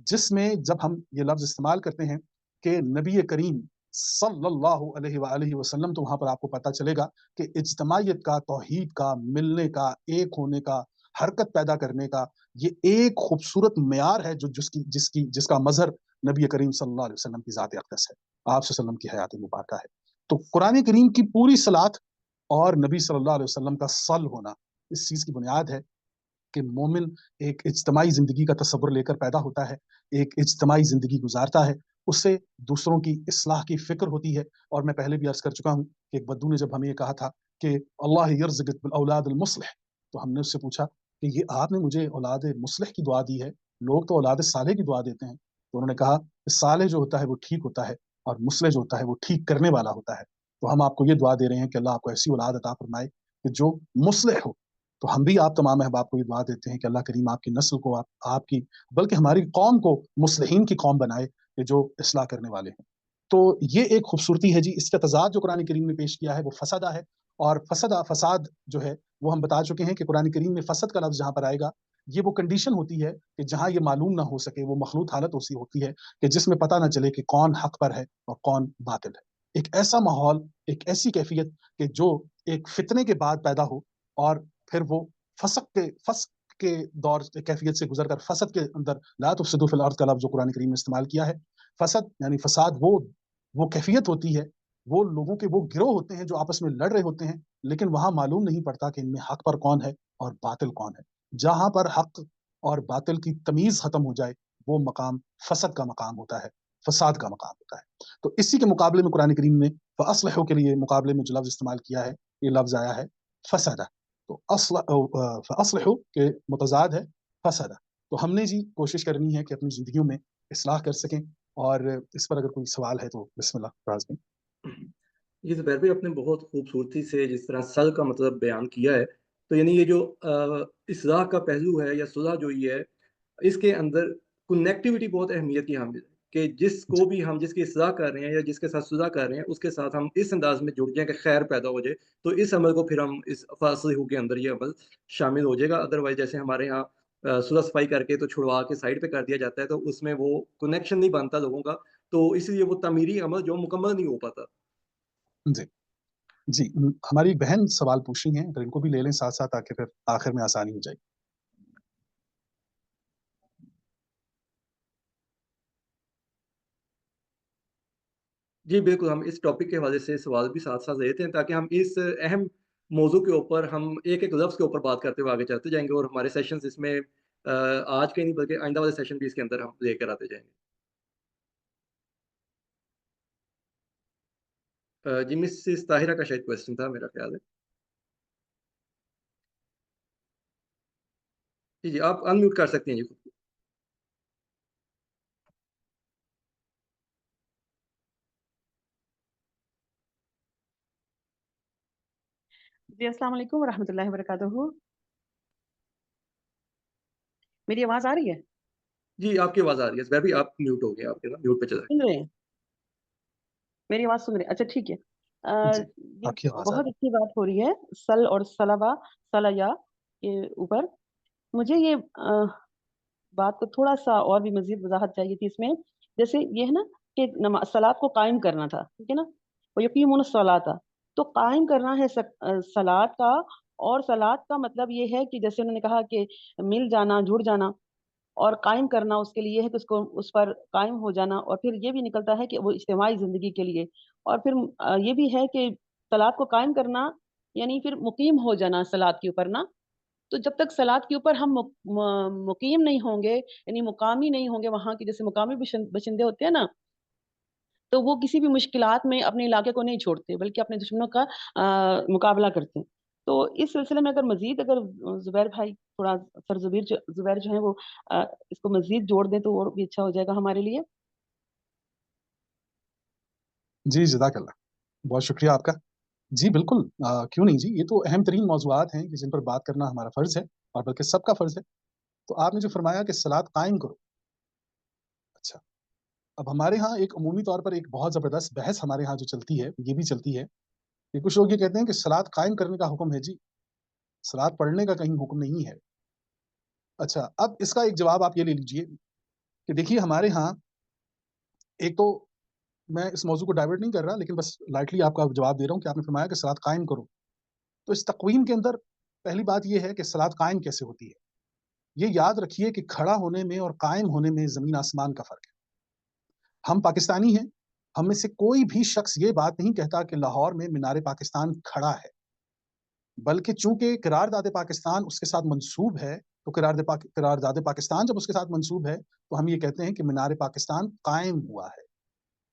जिसमें जब हम ये लफ्ज इस्तेमाल करते हैं कि नबी करीम सल्लल्लाहु अलैहि वसल्लम, तो वहां पर आपको पता चलेगा कि इज्तमाइयत का, तौहीद का, मिलने का, एक होने का, हरकत पैदा करने का ये एक खूबसूरत मेयार है, जो जिसकी जिसकी जिसका मजहर नबी करीम सल्लल्लाहु अलैहि वसल्लम की ज़ात अक़दस है, आप सल्लम की हयात मुबारक है। तो कुरान करीम की पूरी सलात और नबी सल्लल्लाहु अलैहि वसल्लम का सल होना इस चीज की बुनियाद है कि मोमिन एक इज्तमाई जिंदगी का तस्वुर लेकर पैदा होता है, एक इज्तमाई जिंदगी गुजारता है, उससे दूसरों की इस्लाह की फिक्र होती है। और मैं पहले भी अर्ज कर चुका हूँ कि एक बद्दू ने जब हमें ये कहा था कि अल्लाह यर्ज़ुक़ बिल औलाद अल मुस्लिह, तो हमने उससे पूछा कि ये आपने मुझे औलाद मुस्लिह की दुआ दी है, लोग तो औलाद सालेह की दुआ देते हैं। तो उन्होंने कहा कि सालेह जो होता है वो ठीक होता है, और मुस्लिह जो होता है वो ठीक करने वाला होता है। तो हम आपको ये दुआ दे रहे हैं कि अल्लाह आपको ऐसी औलाद अता फरमाए कि जो मुस्लिह हो। तो हम भी आप तमाम अहबाब को ये दुआ देते हैं कि अल्लाह करीम आपकी नस्ल को, आपकी, बल्कि हमारी कौम को मुस्लिहीन की कौम बनाए, कि जो इस्लाह करने वाले हैं। तो ये एक खूबसूरती है जी। इसका तजाद जो कुरान करीम ने पेश किया है वो फसदा है। और फसाद जो है वो हम बता चुके हैं कि कुरान करीम में फसद का लफ्ज जहां पर आएगा, ये वो कंडीशन होती है कि जहां ये मालूम ना हो सके, वो मखलूत हालत उसी होती है कि जिसमें पता ना चले कि कौन हक पर है और कौन बातिल है। एक ऐसा माहौल, एक ऐसी कैफियत कि जो एक फितने के बाद पैदा हो, और फिर वो फसक के दौर कैफियत से गुजर कर फसद के अंदर, ला तुफसिदू फिल अर्द का लफ्ज जो कुरान करीम ने इस्तेमाल किया है। फसद यानी फसाद, वो कैफियत होती है وہ لوگوں کے وہ گروہ ہوتے ہیں جو آپس میں لڑ رہے ہوتے ہیں، لیکن وہاں معلوم نہیں پڑتا کہ ان میں حق پر کون ہے اور باطل کون ہے۔ جہاں پر حق اور باطل کی تمیز ختم ہو جائے، وہ مقام فسد کا مقام ہوتا ہے، فساد کا مقام ہوتا ہے۔ تو اسی کے مقابلے میں قرآن کریم نے فَأَصْلِحُوا کے لیے مقابلے میں جو لفظ استعمال کیا ہے، یہ لفظ آیا ہے فسدہ۔ تو فَأَصْلِحُوا کے متضاد ہے فسدہ۔ تو ہم نے جی کوشش کرنی ہے کہ اپنی زندگیوں میں اصلاح کر سکیں، اور اس پر اگر کوئی سوال ہے تو بسم اللہ راز میں۔ جی زبیر بھائی، آپ نے بہت خوبصورتی سے جس طرح سل کا مطلب بیان کیا ہے، تو یعنی یہ جو اصلاح کا پہلو ہے یا صلح جو یہ ہے، اس کے اندر کنیکٹیوٹی بہت اہمیت کی حامل ہے کہ جس کو بھی ہم جس کی اصلاح کر رہے ہیں یا جس کے ساتھ صلح کر رہے ہیں، اس کے ساتھ ہم اس انداز میں جڑ جائیں کہ خیر پیدا ہو جائے، تو اس عمل کو پھر ہم اس فاصلہ کے اندر یہ عمل شامل ہو جائے گا۔ ادروائز جیسے ہمارے یہاں صلح صفائی کر کے تو چھڑوا کے سائڈ پہ کر دیا جاتا ہے، تو اس میں وہ کنیکشن نہیں بنتا لوگوں کا، تو اس لیے وہ تعمیری عمل جو مکمل نہیں ہو پاتا۔ جی جی، ہماری ایک بہن سوال پوچھ رہی ہیں، اگر ان کو بھی لے لیں ساتھ ساتھ تاکہ پھر آخر میں آسانی ہو جائے۔ جی بالکل، ہم اس ٹاپک کے حوالے سے سوال بھی ساتھ ساتھ لیتے ہیں تاکہ ہم اس اہم موضوع کے اوپر ہم ایک ایک لفظ کے اوپر بات کرتے ہوئے آگے چلتے جائیں گے، اور ہمارے سیشنز اس میں آج کے نہیں بلکہ آئندہ والے سیشن بھی اس کے اندر ہم لے کر آتے جائیں گے۔ جی مسز طاہرہ کا شاید کوشچن تھا میرا خیال ہے۔ جی جی، آپ ان میوٹ کر سکتی ہیں جی خود کو۔ جی السلام علیکم ورحمۃ اللہ وبرکاتہ۔ میری آواز آ رہی ہے؟ جی آپ کی آواز آ رہی ہے زبیر بھائی، آپ میوٹ ہو گئے، آپ کے نا میوٹ پہ چلا سن رہے ہیں؟ میری آواز سن رہے ہیں؟ اچھا ٹھیک ہے۔ جی یہ آپ کی آواز آ بہت رہی اچھی بات ہو رہی ہے سل اور سلبا سلیا کے اوپر۔ مجھے یہ بات کو تھوڑا سا اور بھی مزید وضاحت چاہیے تھی اس میں۔ جیسے یہ ہے نا کہ صلاۃ کو قائم کرنا تھا، ٹھیک ہے نا، وہ یقیمون الصلاۃ، تو قائم کرنا ہے صلاۃ کا، اور صلاۃ کا مطلب یہ ہے کہ جیسے انہوں نے کہا کہ مل جانا، جڑ جانا، اور قائم کرنا اس کے لیے ہے کہ اس کو اس پر قائم ہو جانا، اور پھر یہ بھی نکلتا ہے کہ وہ اجتماعی زندگی کے لیے، اور پھر یہ بھی ہے کہ صلاۃ کو قائم کرنا یعنی پھر مقیم ہو جانا صلاۃ کے اوپر نا۔ تو جب تک صلاۃ کے اوپر ہم مقیم نہیں ہوں گے، یعنی مقامی نہیں ہوں گے، وہاں کے جیسے مقامی باشندے ہوتے ہیں نا، تو وہ کسی بھی مشکلات میں اپنے علاقے کو نہیں چھوڑتے بلکہ اپنے دشمنوں کا مقابلہ کرتے ہیں۔ تو اس سلسلے میں اگر مزید اگر زبیر بھائی تھوڑا سر زبیر جو ہیں وہ اس کو مزید جوڑ دیں تو اور بھی اچھا ہو جائے گا ہمارے لیے۔ جی جزاک اللہ، بہت شکریہ آپ کا۔ جی بالکل، کیوں نہیں جی، یہ تو اہم ترین موضوعات ہیں کہ جن پر بات کرنا ہمارا فرض ہے، اور بلکہ سب کا فرض ہے۔ تو آپ نے جو فرمایا کہ صلاۃ قائم کرو، اچھا، اب ہمارے ہاں ایک عمومی طور پر ایک بہت زبردست بحث ہمارے ہاں جو چلتی ہے، یہ بھی چلتی ہے کہ کچھ لوگ یہ کہتے ہیں کہ صلاۃ قائم کرنے کا حکم ہے جی، صلاۃ پڑھنے کا کہیں حکم نہیں ہے۔ اچھا، اب اس کا ایک جواب آپ یہ لے لیجئے کہ دیکھیے ہمارے ہاں ایک تو، میں اس موضوع کو ڈائیورٹ نہیں کر رہا لیکن بس لائٹلی آپ کا جواب دے رہا ہوں کہ آپ نے فرمایا کہ صلاۃ قائم کرو، تو اس تقویم کے اندر پہلی بات یہ ہے کہ صلاۃ قائم کیسے ہوتی ہے۔ یہ یاد رکھیے کہ کھڑا ہونے میں اور قائم ہونے میں زمین آسمان کا فرق ہے۔ ہم پاکستانی ہیں، ہم میں سے کوئی بھی شخص یہ بات نہیں کہتا کہ لاہور میں مینار پاکستان کھڑا ہے، بلکہ چونکہ قرارداد پاکستان اس کے ساتھ منسوب ہے، تو قرارداد پاکستان جب اس کے ساتھ منسوب ہے تو ہم یہ کہتے ہیں کہ مینار پاکستان قائم ہوا ہے،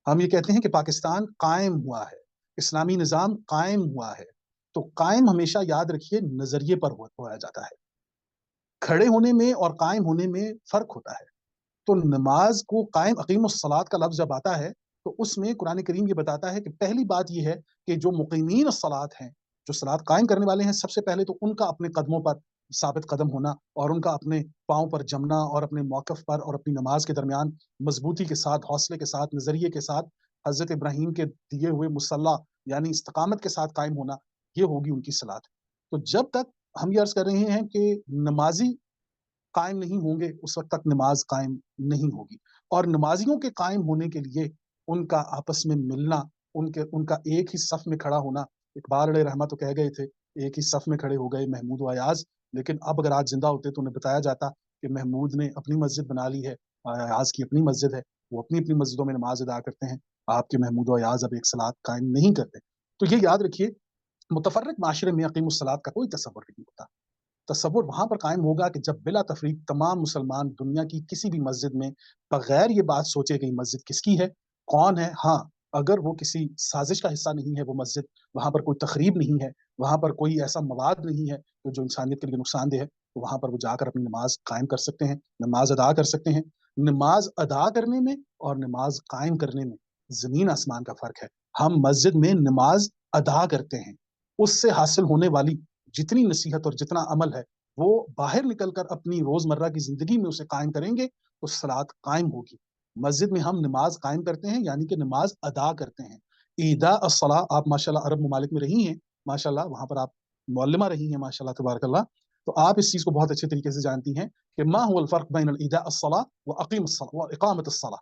ہم یہ کہتے ہیں کہ پاکستان قائم ہوا ہے، اسلامی نظام قائم ہوا ہے۔ تو قائم ہمیشہ یاد رکھیے نظریے پر ہوا جاتا ہے، کھڑے ہونے میں اور قائم ہونے میں فرق ہوتا ہے۔ تو نماز کو قائم، اقیم الصلاۃ کا لفظ جب آتا ہے تو اس میں قرآن کریم یہ بتاتا ہے کہ پہلی بات یہ ہے کہ جو مقیمین الصلاۃ ہیں، جو صلاۃ قائم کرنے والے ہیں، سب سے پہلے تو ان کا اپنے قدموں پر ثابت قدم ہونا، اور ان کا اپنے پاؤں پر جمنا، اور اپنے موقف پر اور اپنی نماز کے درمیان مضبوطی کے ساتھ، حوصلے کے ساتھ، نظریے کے ساتھ حضرت ابراہیم کے دیے ہوئے مصلی یعنی استقامت کے ساتھ قائم ہونا، یہ ہوگی ان کی صلاۃ۔ تو جب تک ہم یہ عرض کر رہے ہیں کہ نمازی قائم نہیں ہوں گے، اس وقت تک نماز قائم نہیں ہوگی، اور نمازیوں کے قائم ہونے کے لیے ان کا آپس میں ملنا، ان کا ایک ہی صف میں کھڑا ہونا۔ اقبال علیہ رحمہ تو کہہ گئے تھے ایک ہی صف میں کھڑے ہو گئے محمود و ایاز، لیکن اب اگر آج زندہ ہوتے تو انہیں بتایا جاتا کہ محمود نے اپنی مسجد بنا لی ہے، ایاز کی اپنی مسجد ہے، وہ اپنی اپنی مسجدوں میں نماز ادا کرتے ہیں، आपके महमूद व अयाज अब एक सलात कायम नहीं करते। तो ये याद रखिए, मुतफर्रिक माशरे में अकीमुस्सलात का कोई तसव्वुर नहीं होता। तसव्वुर वहाँ पर कायम होगा कि जब बिला तफरीक तमाम मुसलमान दुनिया की किसी भी मस्जिद में बगैर ये बात सोचे कि मस्जिद किसकी है, कौन है, हाँ, अगर वो किसी साजिश का हिस्सा नहीं है वो मस्जिद, वहाँ पर कोई तखरीब नहीं है, वहाँ पर कोई ऐसा मवाद नहीं है तो जो इंसानियत के लिए नुकसानदेह है, तो वहाँ पर वो जाकर अपनी नमाज कायम कर सकते हैं, नमाज अदा कर सकते हैं। नमाज अदा करने में और नमाज कायम करने में ज़मीन आसमान का फ़र्क है। हम मस्जिद में नमाज अदा करते हैं, उससे हासिल होने वाली जितनी नसीहत और जितना अमल है वो बाहर निकलकर अपनी रोजमर्रा की जिंदगी में उसे कायम करेंगे तो सलात कायम होगी। मस्जिद में हम नमाज कायम करते हैं यानी कि नमाज अदा करते हैं। ईदा अस्सला, आप माशाल्लाह अरब ममालिक में रही हैं, माशाल्लाह वहां पर आप मौल्लिमा रही हैं, माशाल्लाह तबारकल्लाह, तो आप इस चीज को बहुत अच्छे तरीके से जानती हैं कि मा हुआ फर्क बैन अल ईदा अस्सला व अकीम अस्सला व इकामत अस्सला।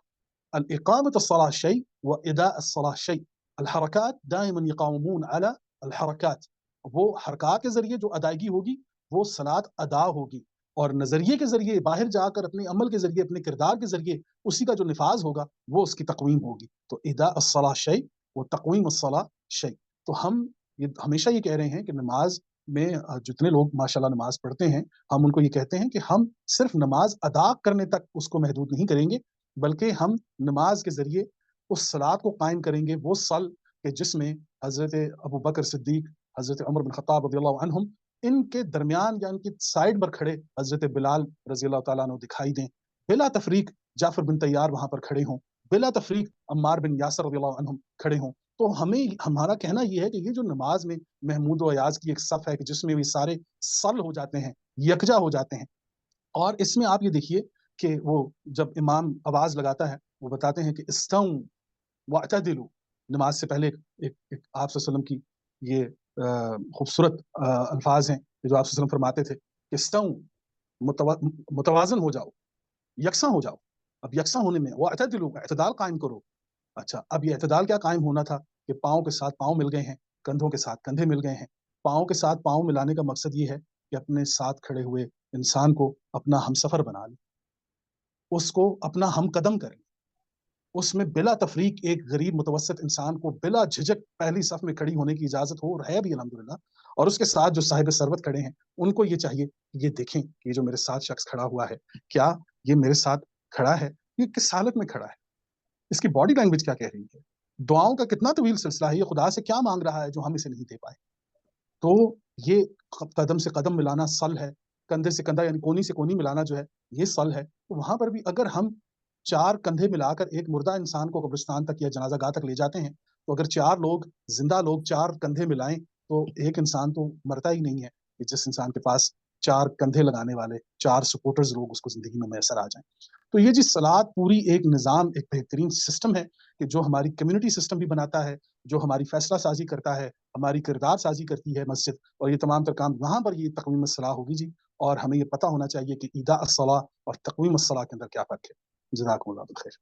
अल इकामत अस्सला शै व ईदा अस्सला शै। अल हरकत दाइमन यक़ावमून अला अल हरकत, वो हरकत के जरिए जो अदायगी होगी वो सलात अदा होगी, और नजरिए के जरिए बाहर जाकर अपने अमल के जरिए अपने किरदार के जरिए उसी का जो निफाज होगा वो उसकी तकवीम होगी। तो इदा अस्सला शै वो तकवीम अस्सला शै। तो हम ये हमेशा ये कह रहे हैं कि नमाज में जितने लोग माशाल्लाह नमाज पढ़ते हैं, हम उनको ये कहते हैं कि हम सिर्फ नमाज अदा करने तक उसको महदूद नहीं करेंगे, बल्कि हम नमाज के जरिए उस सलात को कायम करेंगे, वो सल के जिसमें हजरत अबू बकर सिद्दीक, हजरत उमर बिन खत्ताब रज़ियल्लाहु अन्हुम, इनके दरमियान या इनकी साइड पर खड़े हजरत बिलाल रज़ियल्लाहु ताला अन्हु दिखाई दें, बिला तफरीक जाफर बिन तैयार वहां पर खड़े हों, बिला तफरीक अम्मार बिन यासर रज़ियल्लाहु अन्हुम खड़े हों। तो हमें हमारा कहना यह है कि ये जो नमाज में महमूद व अयाज की एक सफ है कि जिसमें भी सारे सल हो जाते हैं, यकजा हो जाते हैं, और इसमें आप ये देखिए कि वो जब इमाम आवाज लगाता है वो बताते हैं कि इस्तऊ वअतदिलु, नमाज से पहले एक आप सल्लल्लाहु अलैहि वसल्लम की ये खूबसूरत अल्फाज हैं कि जो आप सल्लल्लाहु अलैहि वसल्लम फरमाते थे कि इस्तऊ, मुतवाजन हो जाओ, यकसा हो जाओ। अब यकसा होने में वअतदिलु, इतदाल कायम करो। अच्छा, अब ये इतदाल क्या कायम होना था कि पाँव के साथ पाँव मिल गए हैं, कंधों के साथ कंधे मिल गए हैं। पाँव के साथ पाँव मिलाने का मकसद ये है कि अपने साथ खड़े हुए इंसान को अपना हमसफर बना लें, उसको अपना हमकदम करें, उसमें बिला तफरीक एक गरीब मुतवसत इंसान को बिला झिझक पहली सफ में खड़ी होने की इजाजत हो, और है भी अल्हम्दुलिल्लाह। और उसके साथ जो साहिब सरवत खड़े हैं उनको ये चाहिए कि ये देखें कि ये जो मेरे साथ शख्स खड़ा हुआ है, क्या ये मेरे साथ खड़ा है, ये किस हालत में खड़ा है, इसकी बॉडी लैंग्वेज क्या कह रही है, दुआओं का कितना तवील सिलसिला है, ये खुदा से क्या मांग रहा है जो हम इसे नहीं दे पाए। तो ये कदम से कदम मिलाना सल है, कंधे से कंधा यानी कोनी से कोनी मिलाना जो है ये सल है। तो वहां पर भी अगर हम चार कंधे मिलाकर एक मुर्दा इंसान को कब्रिस्तान तक या जनाजा गाह तक ले जाते हैं, तो अगर चार लोग जिंदा लोग चार कंधे मिलाएं तो एक इंसान तो मरता ही नहीं है, कि जिस इंसान के पास चार कंधे लगाने वाले चार सपोर्टर्स लोग उसको जिंदगी में मैसर आ जाएं। तो ये जी सलात पूरी एक निज़ाम, एक बेहतरीन सिस्टम है कि जो हमारी कम्युनिटी सिस्टम भी बनाता है, जो हमारी फैसला साजी करता है, हमारी किरदार साजी करती है मस्जिद, और ये तमाम तर काम वहाँ पर ये तक़वीम अस्सलाह होगी जी। और हमें ये पता होना चाहिए कि ईदा अस्सलाह और तक़वीम अस्सलाह के अंदर क्या फ़र्क है। जज़ाकुमुल्लाह खैर।